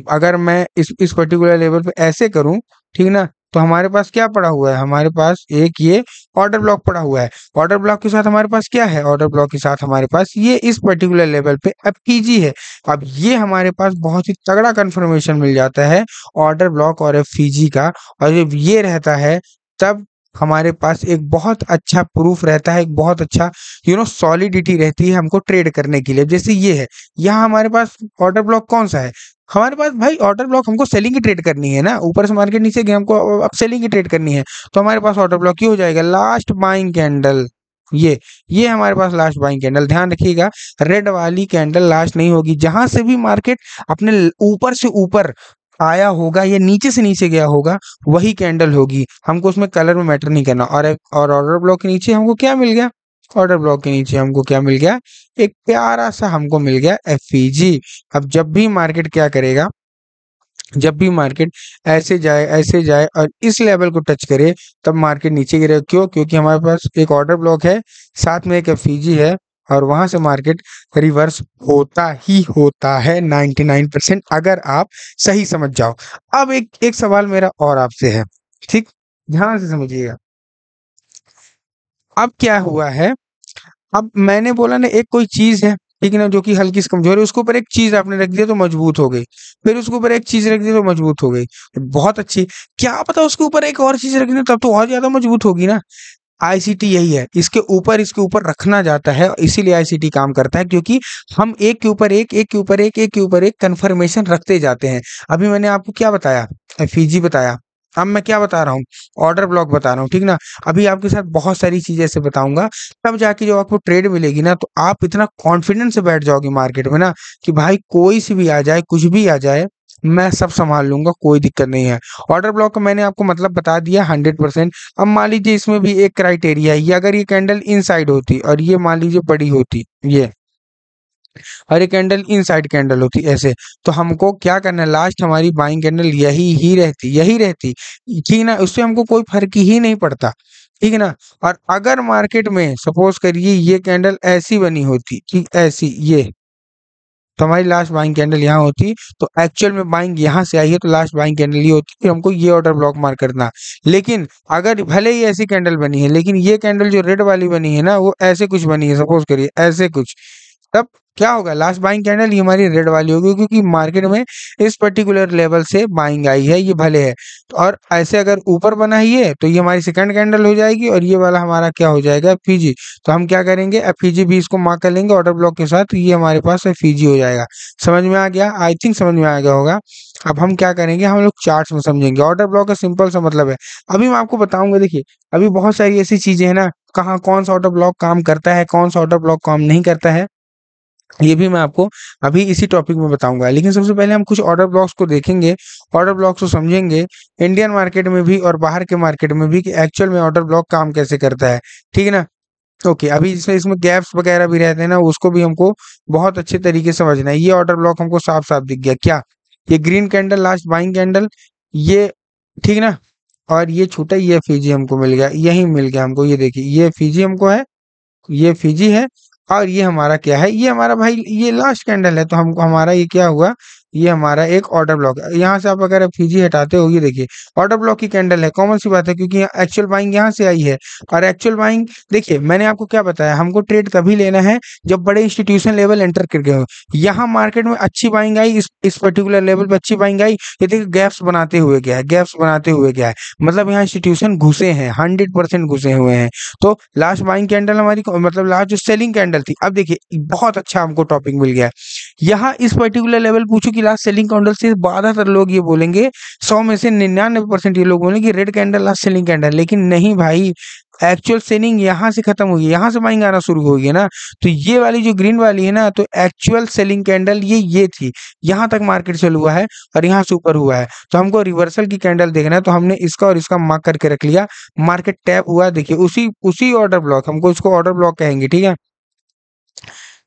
Speaker 1: अगर मैं इस पर्टिकुलर लेवल पे ऐसे करूं, ठीक ना, तो हमारे पास क्या पड़ा हुआ है, हमारे पास एक ये ऑर्डर ब्लॉक पड़ा हुआ है। ऑर्डर ब्लॉक के साथ हमारे पास क्या है, ऑर्डर ब्लॉक के साथ हमारे पास ये इस पर्टिकुलर लेवल पे एफईजी है। अब ये हमारे पास बहुत ही तगड़ा कंफर्मेशन मिल जाता है ऑर्डर ब्लॉक और एफईजी का। और जब ये रहता है तब हमारे पास एक बहुत अच्छा प्रूफ रहता है, एक बहुत अच्छा सॉलिडिटी रहती है हमको ट्रेड करने के लिए। जैसे ये है, यहाँ हमारे पास ऑर्डर ब्लॉक कौन सा है, हमारे पास भाई ऑर्डर ब्लॉक हमको सेलिंग की ट्रेड करनी है ना, ऊपर से मार्केट नीचे गया, हमको अब सेलिंग की ट्रेड करनी है। तो हमारे पास ऑर्डर ब्लॉक ये हो जाएगा लास्ट बाइंग कैंडल। ये हमारे पास लास्ट बाइंग कैंडल, ध्यान रखिएगा, रेड वाली कैंडल लास्ट नहीं होगी। जहां से भी मार्केट अपने ऊपर से ऊपर आया होगा या नीचे से नीचे गया होगा, वही कैंडल होगी। हमको उसमें कलर में मैटर नहीं करना। और ऑर्डर ब्लॉक के नीचे हमको क्या मिल गया, ऑर्डर ब्लॉक के नीचे हमको क्या मिल गया, एक प्यारा सा हमको मिल गया एफईजी। अब जब भी मार्केट क्या करेगा, जब भी मार्केट ऐसे जाए और इस लेवल को टच करे, तब मार्केट नीचे गिरे। क्यों, क्योंकि हमारे पास एक ऑर्डर ब्लॉक है, साथ में एक एफईजी है, और वहां से मार्केट रिवर्स होता ही होता है 99%, अगर आप सही समझ जाओ। अब एक एक सवाल मेरा और आपसे है, ठीक, ध्यान से समझिएगा। अब क्या हुआ है, अब मैंने बोला ना एक कोई चीज है, ठीक है ना, जो कि हल्की सी कमजोर है, उसके ऊपर एक चीज आपने रख दिया तो मजबूत हो गई, फिर उसके ऊपर एक चीज रख दी तो मजबूत हो गई, बहुत अच्छी। क्या पता उसके ऊपर एक और चीज रख दी तब तो और ज्यादा मजबूत होगी ना। आईसीटी यही है, इसके ऊपर रखना जाता है, इसीलिए आईसीटी काम करता है, क्योंकि हम एक के ऊपर एक, एक के ऊपर एक, एक के ऊपर एक कंफर्मेशन रखते जाते हैं। अभी मैंने आपको क्या बताया, एफईजी बताया। अब मैं क्या बता रहा हूँ, ऑर्डर ब्लॉक बता रहा हूँ, ठीक ना। अभी आपके साथ बहुत सारी चीजें ऐसे बताऊंगा, तब जाके जब आपको ट्रेड मिलेगी ना, तो आप इतना कॉन्फिडेंस से बैठ जाओगे मार्केट में ना, कि भाई कोई सी भी आ जाए, कुछ भी आ जाए, मैं सब संभाल लूंगा, कोई दिक्कत नहीं है। ऑर्डर ब्लॉक का मैंने आपको मतलब बता दिया 100%। अब मान लीजिए इसमें भी एक क्राइटेरिया है, ये अगर ये कैंडल इनसाइड होती और ये मान लीजिए बड़ी होती, ये और ये कैंडल इनसाइड कैंडल होती ऐसे, तो हमको क्या करना है, लास्ट हमारी बाइंग कैंडल यही रहती, ठीक ना, उससे हमको कोई फर्क ही नहीं पड़ता, ठीक है ना। और अगर मार्केट में सपोज करिए ये कैंडल ऐसी बनी होती, ठीक, ऐसी ये, तो हमारी लास्ट बाइंग कैंडल यहाँ होती, तो एक्चुअल में बाइंग यहाँ से आई है, तो लास्ट बाइंग कैंडल ये होती, फिर हमको ये ऑर्डर ब्लॉक मार्क करना। लेकिन अगर भले ही ऐसी कैंडल बनी है, लेकिन ये कैंडल जो रेड वाली बनी है ना, वो ऐसे कुछ बनी है, सपोज करिए ऐसे कुछ, तब क्या होगा, लास्ट बाइंग कैंडल ये हमारी रेड वाली होगी, क्योंकि मार्केट में इस पर्टिकुलर लेवल से बाइंग आई है, ये भले है। तो और ऐसे अगर ऊपर बना ही है, तो ये हमारी सेकंड कैंडल हो जाएगी, और ये वाला हमारा क्या हो जाएगा, एफईजी। तो हम क्या करेंगे, एफईजी भी इसको मार्क कर लेंगे ऑर्डर ब्लॉक के साथ, तो ये हमारे पास एफईजी हो जाएगा। समझ में आ गया, आई थिंक समझ में आ गया होगा। अब हम क्या करेंगे, हम लोग चार्ट्स में समझेंगे। ऑर्डर ब्लॉक का सिंपल सा मतलब है, अभी मैं आपको बताऊंगा, देखिए अभी बहुत सारी ऐसी चीजें हैं ना, कहाँ कौन सा ऑर्डर ब्लॉक काम करता है, कौन सा ऑर्डर ब्लॉक काम नहीं करता है, ये भी मैं आपको अभी इसी टॉपिक में बताऊंगा। लेकिन सबसे पहले हम कुछ ऑर्डर ब्लॉक्स को देखेंगे, ऑर्डर ब्लॉक्स को समझेंगे, इंडियन मार्केट में भी और बाहर के मार्केट में भी, कि एक्चुअल में ऑर्डर ब्लॉक काम कैसे करता है, ठीक है ना। ओके, अभी जैसे इसमें गैप्स वगैरह भी रहते हैं ना, उसको भी हमको बहुत अच्छे तरीके से समझना है। ये ऑर्डर ब्लॉक हमको साफ साफ दिख गया क्या, ये green candle last buying candle, ये ठीक ना, और ये छूटा, ये फीजी हमको मिल गया, यही मिल गया हमको, ये देखिए ये फीजी हमको है, ये फीजी है, और ये हमारा क्या है, ये हमारा भाई ये लास्ट कैंडल है, तो हमको हमारा ये क्या हुआ, ये हमारा एक ऑर्डर ब्लॉक है। यहाँ से आप अगर फीजी हटाते हो, ये देखिए ऑर्डर ब्लॉक की कैंडल है, कॉमन सी बात है, क्योंकि एक्चुअल बाइंग यहाँ से आई है। और एक्चुअल बाइंग देखिए, मैंने आपको क्या बताया, हमको ट्रेड तभी लेना है जब बड़े इंस्टीट्यूशन लेवल एंटर कर गए हो। यहाँ मार्केट में अच्छी बाइंग आई, इस पर्टिकुलर लेवल पे अच्छी बाइंग आई, ये देखिए गैप्स बनाते हुए गया है, गैप्स बनाते हुए गया है, मतलब यहाँ इंस्टीट्यूशन घुसे हैं, 100% घुसे हुए हैं। तो लास्ट बाइंग कैंडल हमारी मतलब लास्ट जो सेलिंग कैंडल थी, अब देखिए बहुत अच्छा हमको टॉपिक मिल गया है। यहाँ इस पर्टिकुलर लेवल पूछो कि लास्ट सेलिंग कैंडल से, ज्यादातर लोग ये बोलेंगे, 100 में से 99% ये लोग बोलेंगे red candle last selling candle, लेकिन नहीं भाई, एक्चुअल सेलिंग यहाँ से खत्म हुई है, यहाँ से बाइंग आना शुरू हो गई है ना। तो ये वाली जो ग्रीन वाली है ना, तो एक्चुअल सेलिंग कैंडल ये थी, यहाँ तक मार्केट सेल हुआ है और यहाँ से ऊपर हुआ है, तो हमको रिवर्सल की कैंडल देखना है, तो हमने इसका और इसका मार्क करके रख लिया। मार्केट टैप हुआ, देखिए उसी उसी ऑर्डर ब्लॉक, हमको इसको ऑर्डर ब्लॉक कहेंगे, ठीक है।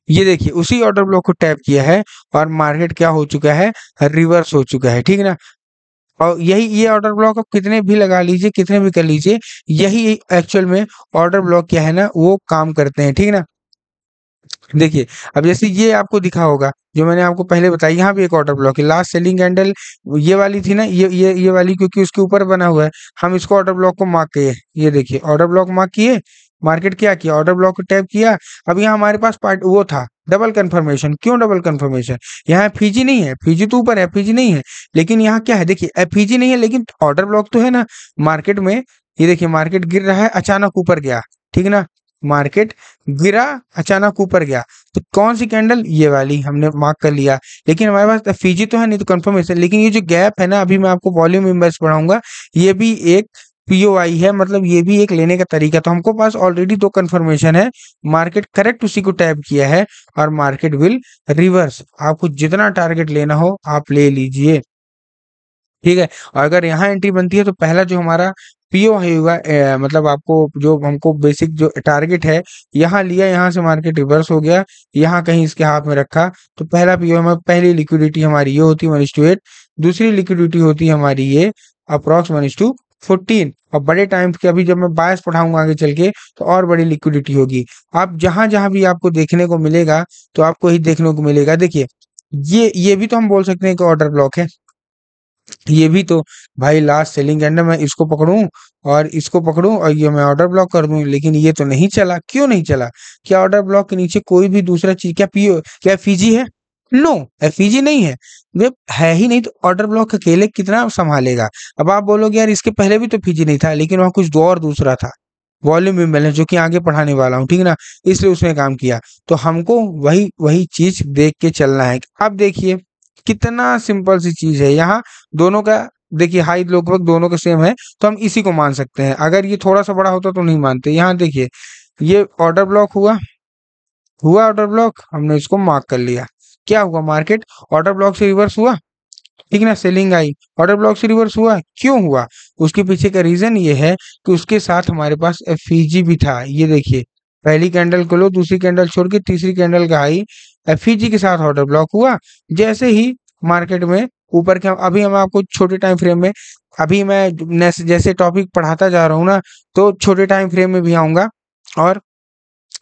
Speaker 1: ये देखिए उसी ऑर्डर ब्लॉक को टैप किया है और मार्केट क्या हो चुका है, रिवर्स हो चुका है, ठीक है ना। और यही ये ऑर्डर ब्लॉक आप कितने भी लगा लीजिए, कितने भी कर लीजिए, यही एक्चुअल में ऑर्डर ब्लॉक क्या है ना, वो काम करते हैं, ठीक है ना। देखिए, अब जैसे ये आपको दिखा होगा, जो मैंने आपको पहले बताया, यहाँ भी एक ऑर्डर ब्लॉक है, लास्ट सेलिंग कैंडल ये वाली थी ना, ये वाली, क्योंकि उसके ऊपर बना हुआ है, हम इसको ऑर्डर ब्लॉक को मार्क किए, ये देखिए ऑर्डर ब्लॉक मार्क किए, मार्केट क्या किया, ऑर्डर ब्लॉक को टैप किया। अब यहाँ हमारे पास पार्ट वो था डबल कंफर्मेशन, क्यों डबल कंफर्मेशन, यहाँ फीजी नहीं है, फीजी तो ऊपर है, फीजी नहीं है, लेकिन यहाँ क्या है, देखिए फीजी नहीं है लेकिन ऑर्डर ब्लॉक तो है ना मार्केट में। ये देखिए मार्केट गिर रहा है, अचानक ऊपर गया, ठीक ना, मार्केट गिरा, अचानक ऊपर गया, तो कौन सी कैंडल, ये वाली हमने मार्क कर लिया। लेकिन हमारे पास फीजी तो है नहीं, तो कंफर्मेशन, लेकिन ये जो गैप है ना, अभी मैं आपको वॉल्यूम इम्बैलेंस पढ़ाऊंगा, ये भी एक पीओआई है, मतलब ये भी एक लेने का तरीका। तो हमको पास ऑलरेडी दो कंफर्मेशन है, मार्केट करेक्ट उसी को टैप किया है और मार्केट विल रिवर्स। आपको जितना टारगेट लेना हो आप ले लीजिए, ठीक है। और अगर यहाँ एंट्री बनती है तो पहला जो हमारा पीओ होगा, मतलब आपको जो हमको बेसिक जो टारगेट है, यहाँ लिया, यहाँ से मार्केट रिवर्स हो गया, यहाँ कहीं इसके हाथ में रखा, तो पहला पीओ हमारी, पहली लिक्विडिटी हमारी ये होती है 1:8, दूसरी लिक्विडिटी होती है हमारी ये अप्रॉक्स 1:14। और बड़े टाइम के, अभी जब मैं बायस पढ़ाऊंगा आगे चल के, तो और बड़ी लिक्विडिटी होगी। आप जहां जहां भी आपको देखने को मिलेगा, तो आपको ही देखने को मिलेगा। देखिए ये भी तो हम बोल सकते हैं कि ऑर्डर ब्लॉक है, ये भी तो भाई लास्ट सेलिंग कैंडल, मैं इसको पकड़ूं और इसको पकड़ूं और ये मैं ऑर्डर ब्लॉक कर दूं, लेकिन ये तो नहीं चला, क्यों नहीं चला, क्या ऑर्डर ब्लॉक के नीचे कोई भी दूसरा चीज, क्या पीओ, क्या फीजी है, नो, एफईजी नहीं है, जब है ही नहीं तो ऑर्डर ब्लॉक अकेले कितना संभालेगा। अब आप बोलोगे यार इसके पहले भी तो फीजी नहीं था, लेकिन वहां कुछ दो और दूसरा था, वॉल्यूम इम्बैलेंस, जो कि आगे पढ़ाने वाला हूँ, ठीक ना, इसलिए उसने काम किया। तो हमको वही वही चीज देख के चलना है। अब देखिए कितना सिंपल सी चीज है, यहाँ दोनों का देखिए हाई लगभग दोनों के सेम है, तो हम इसी को मान सकते हैं। अगर ये थोड़ा सा बड़ा होता तो नहीं मानते। यहाँ देखिए ये ऑर्डर ब्लॉक हुआ, ऑर्डर ब्लॉक, हमने इसको मार्क कर लिया, क्या हुआ, मार्केट ऑर्डर ब्लॉक से रिवर्स हुआ, ठीक ना, सेलिंग आई, ऑर्डर ब्लॉक से रिवर्स हुआ, क्यों हुआ, उसके पीछे का रीजन ये है कि उसके साथ हमारे पास एफईजी भी था। ये देखिए पहली कैंडल को लो, दूसरी कैंडल छोड़ के तीसरी कैंडल का हाई एफईजी के साथ ऑर्डर ब्लॉक हुआ। जैसे ही मार्केट में ऊपर के, अभी हम आपको छोटे टाइम फ्रेम में, अभी मैं जैसे टॉपिक पढ़ाता जा रहा हूँ ना, तो छोटे टाइम फ्रेम में भी आऊंगा, और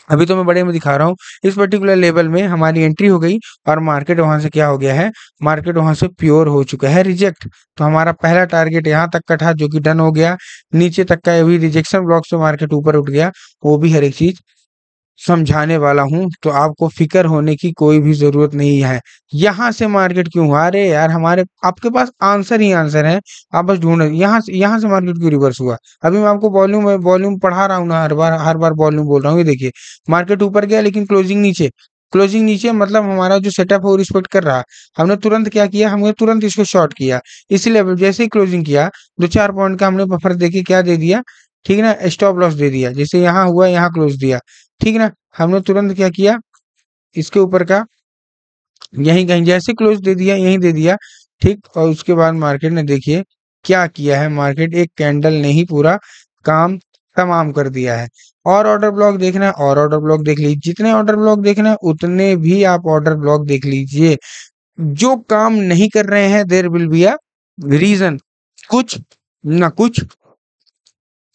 Speaker 1: अभी तो मैं बड़े में दिखा रहा हूँ। इस पर्टिकुलर लेवल में हमारी एंट्री हो गई और मार्केट वहां से क्या हो गया है, मार्केट वहां से प्योर हो चुका है, रिजेक्ट। तो हमारा पहला टारगेट यहाँ तक का था, जो कि डन हो गया, नीचे तक का अभी रिजेक्शन ब्लॉक से मार्केट ऊपर उठ गया, वो भी हर एक चीज समझाने वाला हूँ, तो आपको फिक्र होने की कोई भी जरूरत नहीं है। यहाँ से मार्केट क्यों हुआ, अरे यार हमारे आपके पास आंसर ही आंसर है, आप बस ढूंढो यहाँ से मार्केट क्यों रिवर्स हुआ। अभी मैं आपको वॉल्यूम पढ़ा रहा हूँ ना, हर बार वॉल्यूम बोल रहा हूँ। ये देखिए मार्केट ऊपर गया लेकिन क्लोजिंग नीचे, क्लोजिंग नीचे, मतलब हमारा जो सेटअप है वो रिस्पेक्ट कर रहा। हमने तुरंत क्या किया, हमने तुरंत इसको शॉर्ट किया, इसलिए जैसे ही क्लोजिंग किया 2-4 पॉइंट का हमने बफर देके क्या दे दिया, ठीक ना, स्टॉप लॉस दे दिया। जैसे यहाँ हुआ, यहाँ क्लोज दिया, ठीक ना, हमने तुरंत क्या किया, इसके ऊपर का यहीं कहीं जैसे क्लोज दे दिया, यहीं दे दिया, ठीक। और उसके बाद मार्केट ने देखिए क्या किया है, मार्केट एक कैंडल ने ही पूरा काम तमाम कर दिया है। और ऑर्डर ब्लॉक देखना है और ऑर्डर ब्लॉक देख लीजिए, जितने ऑर्डर ब्लॉक देखना है उतने भी आप ऑर्डर ब्लॉक देख लीजिए। जो काम नहीं कर रहे हैं there will be a reason, कुछ ना कुछ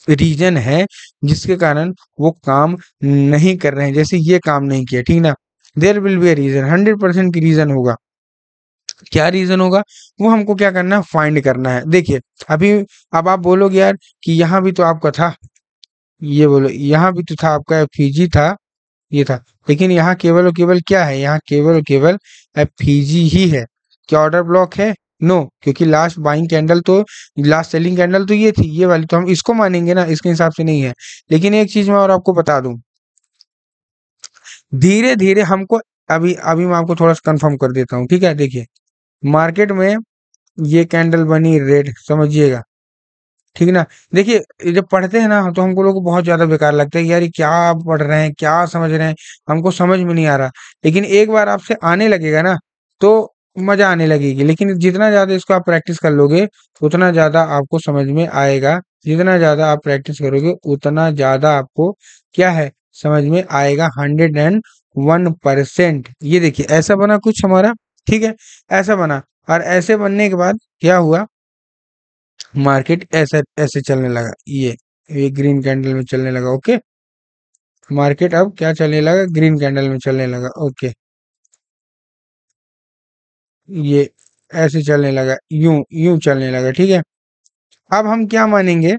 Speaker 1: रीजन है जिसके कारण वो काम नहीं कर रहे हैं। जैसे ये काम नहीं किया, ठीक ना, there will be a reason, 100% की रीजन होगा। क्या रीजन होगा वो हमको क्या करना है, फाइंड करना है। देखिए अभी, अब आप बोलोगे यार कि यहाँ भी तो आपका था, ये बोलो यहाँ भी तो था आपका एफईजी था, ये था, लेकिन यहाँ केवल और केवल क्या है, यहाँ केवल और केवल एफईजी ही है। क्या ऑर्डर ब्लॉक है? नो, क्योंकि लास्ट बाइंग कैंडल तो, लास्ट सेलिंग कैंडल तो ये थी, ये वाली, तो हम इसको मानेंगे ना, इसके हिसाब से नहीं है। लेकिन एक चीज मैं और आपको बता दूं, धीरे धीरे हमको, अभी अभी मैं आपको थोड़ा सा कंफर्म कर देता हूँ, ठीक है। देखिए मार्केट में ये कैंडल बनी रेड, समझिएगा, ठीक ना। देखिए ये जब पढ़ते हैं ना तो हमको लोग को बहुत ज्यादा बेकार लगता है कि यार ये क्या पढ़ रहे हैं, क्या समझ रहे हैं, हमको समझ में नहीं आ रहा। लेकिन एक बार आपसे आने लगेगा ना तो मजा आने लगेगी। लेकिन जितना ज्यादा इसको आप प्रैक्टिस कर लोगे उतना ज्यादा आपको समझ में आएगा, जितना ज्यादा आप प्रैक्टिस करोगे उतना ज्यादा आपको क्या है, समझ में आएगा, 101%। ये देखिए ऐसा बना कुछ हमारा, ठीक है, ऐसा बना। और ऐसे बनने के बाद क्या हुआ, मार्केट ऐसे ऐसे चलने लगा, ये ग्रीन कैंडल में चलने लगा, ओके। मार्केट अब क्या चलने लगा, ग्रीन कैंडल में चलने लगा, ओके। ये ऐसे चलने लगा, यूं यूं चलने लगा, ठीक है। अब हम क्या मानेंगे,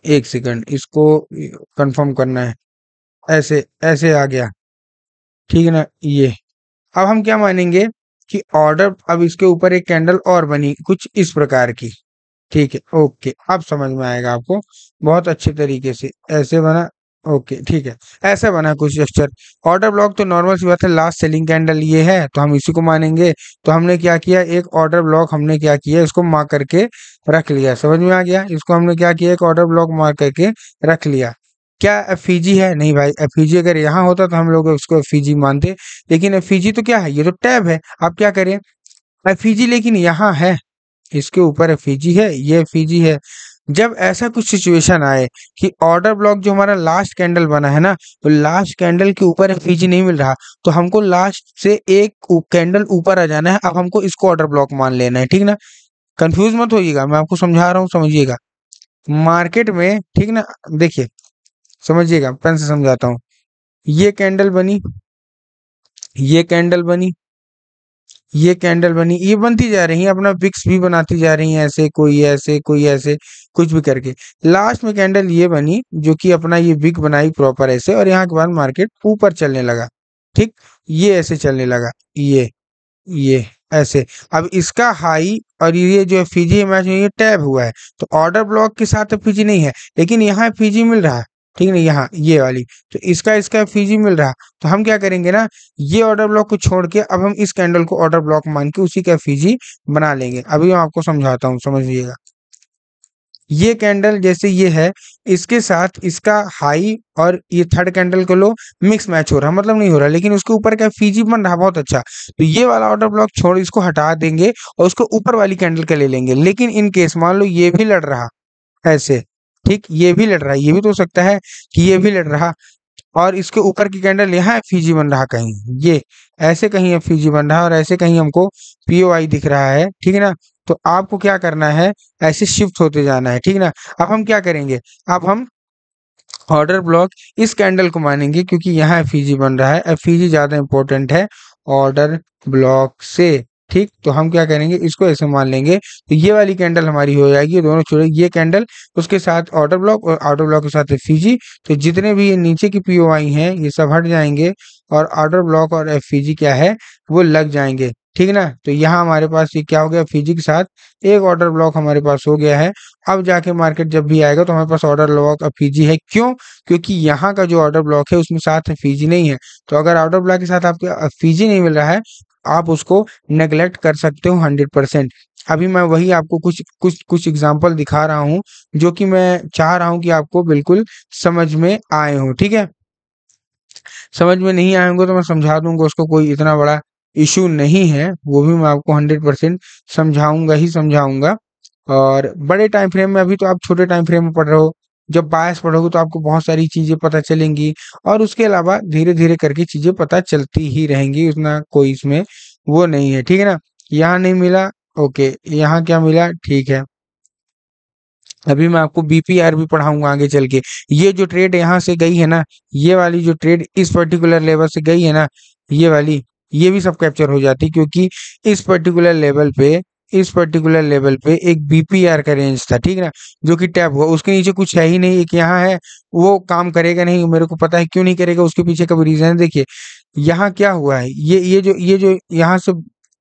Speaker 1: एक सेकंड, इसको कंफर्म करना है। ऐसे ऐसे आ गया, ठीक है ना, ये। अब हम क्या मानेंगे कि ऑर्डर, अब इसके ऊपर एक कैंडल और बनी कुछ इस प्रकार की, ठीक है, ओके, अब समझ में आएगा आपको बहुत अच्छे तरीके से। ऐसे बना, ओके, ठीक है, ऐसा बना कुछ स्ट्रक्चर। ऑर्डर ब्लॉक तो नॉर्मल सी बात है, लास्ट सेलिंग कैंडल ये है तो हम इसी को मानेंगे। तो हमने क्या किया, एक ऑर्डर ब्लॉक हमने क्या किया, इसको मार्क करके रख लिया, समझ में आ गया। इसको हमने क्या किया, एक ऑर्डर ब्लॉक मार्क करके रख लिया। क्या एफईजी है? नहीं भाई, एफईजी अगर यहाँ होता तो हम लोग उसको एफईजी मानते। लेकिन एफईजी तो क्या है, ये तो टैब है। आप क्या करें, एफईजी लेकिन यहाँ है, इसके ऊपर एफईजी है, ये एफईजी है। जब ऐसा कुछ सिचुएशन आए कि ऑर्डर ब्लॉक जो हमारा लास्ट कैंडल बना है ना, तो लास्ट कैंडल के ऊपर एफईजी नहीं मिल रहा, तो हमको लास्ट से एक कैंडल ऊपर आ जाना है। अब हमको इसको ऑर्डर ब्लॉक मान लेना है, ठीक ना। कंफ्यूज मत होइएगा, मैं आपको समझा रहा हूँ, समझिएगा। मार्केट में, ठीक ना, देखिए समझिएगा, पेन से समझाता हूँ। ये कैंडल बनी, ये कैंडल बनी, ये कैंडल बनी, ये बनती जा रही है, अपना विक्स भी बनाती जा रही है, ऐसे कोई ऐसे कोई ऐसे, कुछ भी करके। लास्ट में कैंडल ये बनी जो कि अपना ये विक बनाई प्रॉपर ऐसे, और यहाँ के बाद मार्केट ऊपर चलने लगा, ठीक, ये ऐसे चलने लगा, ये ऐसे। अब इसका हाई और ये जो है फीजी मैच में ये टैब हुआ है, तो ऑर्डर ब्लॉक के साथ फीजी नहीं है, लेकिन यहाँ फीजी मिल रहा है, ठीक है, यहाँ ये वाली, तो इसका इसका फीजी मिल रहा है। तो हम क्या करेंगे ना, ये ऑर्डर ब्लॉक को छोड़ के अब हम इस कैंडल को ऑर्डर ब्लॉक मान के उसी का फीजी बना लेंगे। अभी मैं आपको समझाता हूँ, समझिएगा। ये कैंडल जैसे ये है, इसके साथ इसका हाई और ये थर्ड कैंडल को लो, मिक्स मैच हो रहा, मतलब नहीं हो रहा, लेकिन उसके ऊपर क्या फीजी बन रहा, बहुत अच्छा। तो ये वाला ऑर्डर ब्लॉक छोड़, इसको हटा देंगे और उसको ऊपर वाली कैंडल का ले लेंगे। लेकिन इन केस मान लो ये भी लड़ रहा ऐसे, ठीक, ये भी लड़ रहा है, ये भी तो हो सकता है कि ये भी लड़ रहा, और इसके ऊपर की कैंडल यहाँ एफईजी बन रहा कहीं, ये ऐसे कहीं एफईजी बन रहा है, और ऐसे कहीं हमको पीओआई दिख रहा है, ठीक है ना। तो आपको क्या करना है, ऐसे शिफ्ट होते जाना है, ठीक ना। अब हम क्या करेंगे, अब हम ऑर्डर ब्लॉक इस कैंडल को मानेंगे क्योंकि यहाँ एफईजी बन रहा है, एफईजी ज्यादा इंपॉर्टेंट है ऑर्डर ब्लॉक से, ठीक। तो हम क्या करेंगे, इसको ऐसे मान लेंगे, तो ये वाली कैंडल हमारी हो जाएगी, दोनों छोड़े, ये कैंडल उसके साथ ऑर्डर ब्लॉक और ऑर्डर ब्लॉक के साथ एफईजी। तो जितने भी ये नीचे की पीओआई हैं ये सब हट जाएंगे, और ऑर्डर ब्लॉक और एफईजी क्या है वो लग जाएंगे, ठीक ना। तो यहाँ हमारे पास ये क्या हो गया, एफईजी के साथ एक ऑर्डर ब्लॉक हमारे पास हो गया है। अब जाके मार्केट जब भी आएगा तो हमारे पास ऑर्डर ब्लॉक एफईजी है, क्यों, क्योंकि यहाँ का जो ऑर्डर ब्लॉक है उसमें साथ एफईजी नहीं है। तो अगर ऑर्डर ब्लॉक के साथ आपके एफईजी नहीं मिल रहा है, आप उसको नेग्लेक्ट कर सकते हो 100%। अभी मैं वही आपको कुछ कुछ कुछ एग्जांपल दिखा रहा हूँ जो कि मैं चाह रहा हूँ कि आपको बिल्कुल समझ में आए हो, ठीक है। समझ में नहीं आएंगे तो मैं समझा दूंगा, उसको कोई इतना बड़ा इशू नहीं है, वो भी मैं आपको 100% समझाऊंगा ही समझाऊंगा। और बड़े टाइम फ्रेम में, अभी तो आप छोटे टाइम फ्रेम में पढ़ रहे हो, जब बायस पढ़ोगे तो आपको बहुत सारी चीजें पता चलेंगी, और उसके अलावा धीरे धीरे करके चीजें पता चलती ही रहेंगी, उतना कोई इसमें वो नहीं है, ठीक है ना। यहाँ नहीं मिला, ओके, यहाँ क्या मिला, ठीक है। अभी मैं आपको बीपीआर भी पढ़ाऊंगा आगे चल के। ये जो ट्रेड यहाँ से गई है ना, ये वाली जो ट्रेड इस पर्टिकुलर लेवल से गई है ना, ये वाली, ये भी सब कैप्चर हो जाती, क्योंकि इस पर्टिकुलर लेवल पे इस पर्टिकुलर लेवल पे एक बीपीआर का रेंज था, ठीक है ना, जो कि टैप हुआ, उसके नीचे कुछ है ही नहीं, एक यहाँ है, वो काम करेगा नहीं, मेरे को पता है क्यों नहीं करेगा, उसके पीछे का भी रीजन है। देखिए यहाँ क्या हुआ है, ये जो यहाँ से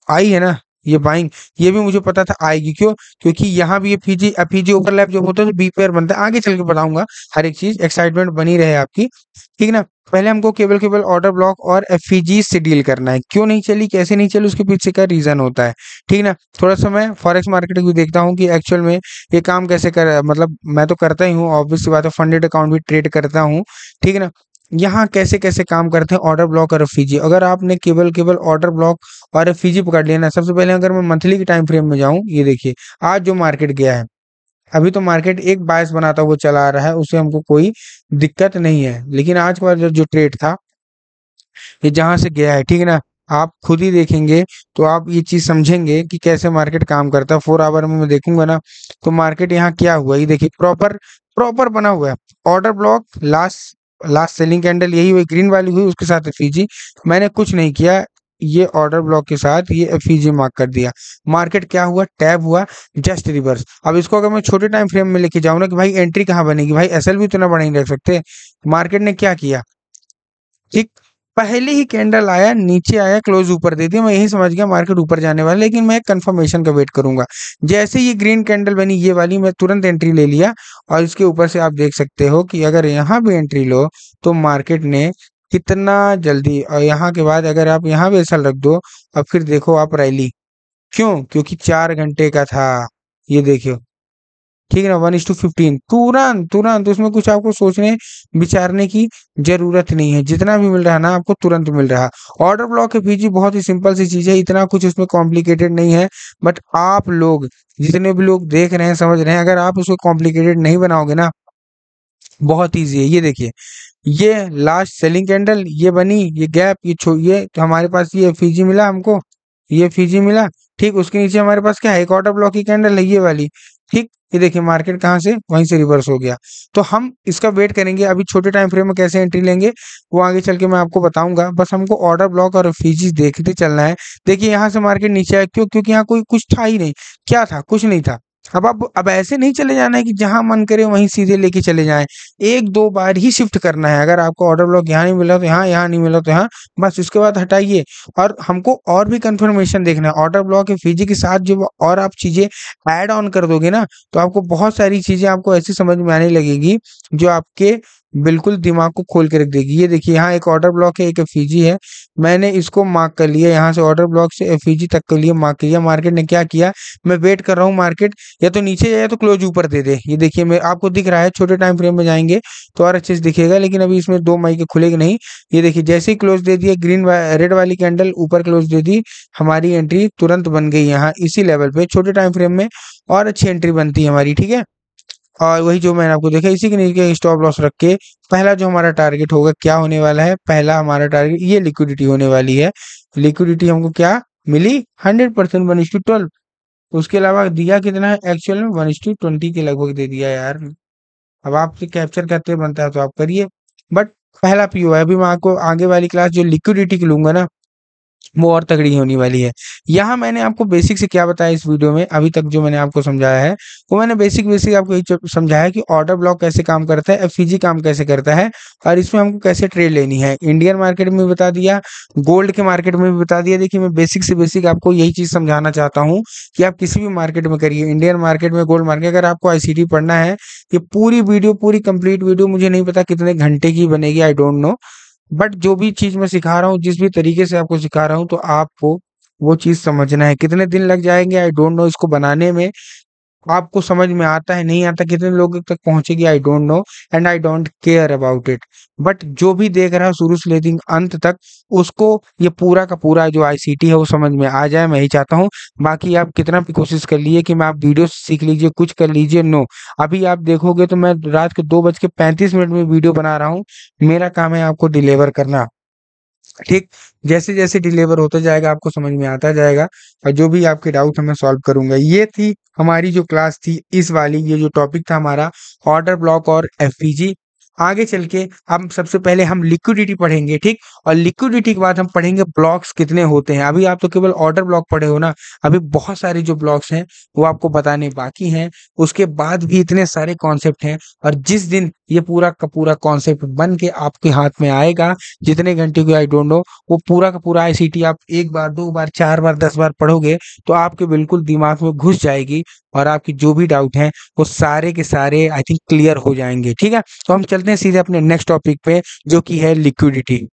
Speaker 1: आई है ना, ये बाइंग, ये भी मुझे पता था आएगी, क्यों, क्योंकि यहाँ भी ये फीजी एफईजी ओवरलैप जब होता है तो बीपीआर बनता है, आगे चल के बताऊंगा हर एक चीज, एक्साइटमेंट बनी रहे आपकी, ठीक है ना। पहले हमको केवल केवल ऑर्डर ब्लॉक और एफईजी से डील करना है, क्यों नहीं चली, कैसे नहीं चली, उसके पीछे का रीजन होता है, ठीक है ना। थोड़ा सा मैं फॉरेक्स मार्केट भी देखता हूँ कि एक्चुअल में ये काम कैसे कर, मतलब मैं तो करता ही हूँ, ऑब्वियस सी बात है, फंडेड अकाउंट भी ट्रेड करता हूँ, ठीक है ना। यहाँ कैसे कैसे काम करते हैं ऑर्डर ब्लॉक और एफईजी, अगर आपने केवल केवल ऑर्डर ब्लॉक और एफईजी पकड़ लिया ना, सबसे पहले अगर मैं मंथली की टाइम फ्रेम में जाऊं, ये देखिए आज जो मार्केट गया है, अभी तो मार्केट एक बायस बनाता हुआ चला आ रहा है, उससे हमको कोई दिक्कत नहीं है, लेकिन आज का जो ट्रेड था, ये जहां से गया है, ठीक है ना, आप खुद ही देखेंगे तो आप ये चीज समझेंगे कि कैसे मार्केट काम करता है। 4 आवर में मैं देखूंगा ना, तो मार्केट यहाँ क्या हुआ, ये देखिए प्रॉपर प्रॉपर बना हुआ है, order block, last last selling candle यही हुई, ग्रीन वाली हुई, उसके साथ एफईजी, मैंने कुछ नहीं किया, ये ऑर्डर ब्लॉक के साथ ये एफईजी मार्क कर दिया, मार्केट क्या हुआ, टैब हुआ, जस्ट रिवर्स। अब इसको अगर मैं छोटे टाइम फ्रेम में लेके जाऊं ना कि भाई एंट्री कहाँ बनेगी, भाई एसएल भी इतना बड़ा नहीं रख सकते, मार्केट ने क्या किया, ठीक, पहले ही कैंडल आया, नीचे आया, क्लोज ऊपर दे दिया, मैं यही समझ गया मार्केट ऊपर जाने वाला, लेकिन मैं कंफर्मेशन का वेट करूंगा। जैसे ये ग्रीन कैंडल बनी ये वाली, मैं तुरंत एंट्री ले लिया, और इसके ऊपर से आप देख सकते हो कि अगर यहाँ भी एंट्री लो तो मार्केट ने कितना जल्दी, और यहाँ के बाद अगर आप यहाँ भी एसल रख दो, और फिर देखो आप रैली, क्यों, क्योंकि 4 घंटे का था, ये देखियो, ठीक है ना, 1:15, तुरंत तुरंत, उसमें कुछ आपको सोचने विचारने की जरूरत नहीं है, जितना भी मिल रहा है ना आपको तुरंत मिल रहा है। ऑर्डर ब्लॉक के पीछे बहुत ही सिंपल सी चीज है, इतना कुछ उसमें कॉम्प्लिकेटेड नहीं है, बट आप लोग, जितने भी लोग देख रहे हैं समझ रहे हैं, अगर आप उसको कॉम्प्लिकेटेड नहीं बनाओगे ना, बहुत ईजी है। ये देखिए, ये लास्ट सेलिंग कैंडल ये बनी, ये गैप, ये तो हमारे पास ये फीजी मिला हमको, ये फीजी मिला, ठीक, उसके नीचे हमारे पास क्या है, एक ऑर्डर ब्लॉक की कैंडल है ये वाली, ठीक, ये देखिए मार्केट कहाँ से वहीं से रिवर्स हो गया। तो हम इसका वेट करेंगे, अभी छोटे टाइम फ्रेम में कैसे एंट्री लेंगे वो आगे चल के मैं आपको बताऊंगा, बस हमको ऑर्डर ब्लॉक और फीजी देखते चलना है। देखिए यहाँ से मार्केट नीचे आया, क्यों, क्योंकि यहाँ कोई कुछ था ही नहीं, क्या था, कुछ नहीं था। अब ऐसे नहीं चले जाना है कि जहां मन करे वहीं सीधे लेके चले जाएं, एक दो बार ही शिफ्ट करना है, अगर आपको ऑर्डर ब्लॉक यहाँ नहीं मिला तो यहाँ, यहाँ नहीं मिला तो यहाँ, बस उसके बाद हटाइए। और हमको और भी कंफर्मेशन देखना है, ऑर्डर ब्लॉक के फीजी के साथ जो और आप चीजें ऐड ऑन कर दोगे ना, तो आपको बहुत सारी चीजें आपको ऐसी समझ में आने लगेगी जो आपके बिल्कुल दिमाग को खोल के रख देगी। ये देखिए यहाँ एक ऑर्डर ब्लॉक है, एक एफईजी है, मैंने इसको मार्क कर लिया, यहाँ से ऑर्डर ब्लॉक से एफईजी तक के लिए मार्क किया, मार्केट ने क्या किया, मैं वेट कर रहा हूँ मार्केट या तो नीचे जाए या तो क्लोज ऊपर दे दे। ये देखिए मैं आपको दिख रहा है, छोटे टाइम फ्रेम में जाएंगे तो और अच्छे से दिखेगा, लेकिन अभी इसमें 2 मई के खुलेगी नहीं। ये देखिए जैसे ही क्लोज दे दिया, रेड वाली कैंडल ऊपर क्लोज दे दी, हमारी एंट्री तुरंत बन गई यहाँ इसी लेवल पे, छोटे टाइम फ्रेम में और अच्छी एंट्री बनती है हमारी, ठीक है। और वही जो मैंने आपको देखा, इसी के नीचे स्टॉप लॉस रख के पहला जो हमारा टारगेट होगा क्या होने वाला है, पहला हमारा टारगेट ये लिक्विडिटी होने वाली है। लिक्विडिटी हमको क्या मिली, 100%, 1:12। उसके अलावा दिया कितना है एक्चुअल में, 1:20 के लगभग दे दिया यार। अब आपसे कैप्चर करते बनता है तो आप करिए, बट पहला पीओ है। अभी मैं आपको आगे वाली क्लास जो लिक्विडिटी की लूंगा ना, वो और तगड़ी होने वाली है। यहाँ मैंने आपको बेसिक से क्या बताया इस वीडियो में, अभी तक जो मैंने आपको समझाया है वो मैंने बेसिक बेसिक आपको यही समझाया कि ऑर्डर ब्लॉक कैसे काम करता है, एफईजी काम कैसे करता है, और इसमें हमको कैसे ट्रेड लेनी है। इंडियन मार्केट में भी बता दिया, गोल्ड के मार्केट में भी बता दिया। देखिए मैं बेसिक से बेसिक आपको यही चीज समझाना चाहता हूँ कि आप किसी भी मार्केट में करिए, इंडियन मार्केट में, गोल्ड मार्केट, अगर आपको आईसीटी पढ़ना है, ये पूरी वीडियो, पूरी कंप्लीट वीडियो मुझे नहीं पता कितने घंटे की बनेगी, आई डोंट नो, बट जो भी चीज मैं सिखा रहा हूँ, जिस भी तरीके से आपको सिखा रहा हूँ, तो आपको वो चीज समझना है। कितने दिन लग जाएंगे आई डोंट नो इसको बनाने में, आपको समझ में आता है नहीं आता, कितने लोगों तक पहुंचेगी I don't know and I don't care about it. But जो भी देख रहा है शुरू से लेकर अंत तक, उसको ये पूरा का पूरा जो आईसीटी है वो समझ में आ जाए, मैं ही चाहता हूँ। बाकी आप कितना भी कोशिश कर लिए कि मैं आप वीडियो सीख लीजिए, कुछ कर लीजिए, नो। अभी आप देखोगे तो मैं रात के 2:35 में वीडियो बना रहा हूँ। मेरा काम है आपको डिलीवर करना, ठीक। जैसे जैसे डिलीवर होता जाएगा आपको समझ में आता जाएगा, और जो भी आपके डाउट है मैं सॉल्व करूंगा। ये थी हमारी जो क्लास थी इस वाली, ये जो टॉपिक था हमारा ऑर्डर ब्लॉक और एफपीजी। आगे चल के हम सबसे पहले हम लिक्विडिटी पढ़ेंगे, ठीक। और लिक्विडिटी के बाद हम पढ़ेंगे ब्लॉक्स कितने होते हैं। अभी आप तो केवल ऑर्डर ब्लॉक पढ़े हो ना, अभी बहुत सारे जो ब्लॉक्स हैं वो आपको बताने बाकी हैं। उसके बाद भी इतने सारे कॉन्सेप्ट हैं, और जिस दिन ये पूरा का पूरा कॉन्सेप्ट बन के आपके हाथ में आएगा, जितने घंटे को आई डोंट नो, वो पूरा का पूरा आईसीटी आप 1 बार 2 बार 4 बार 10 बार पढ़ोगे तो आपके बिल्कुल दिमाग में घुस जाएगी, और आपकी जो भी डाउट हैं वो सारे के सारे आई थिंक क्लियर हो जाएंगे, ठीक है। तो हम चलते हैं सीधे अपने नेक्स्ट टॉपिक पे, जो कि है लिक्विडिटी।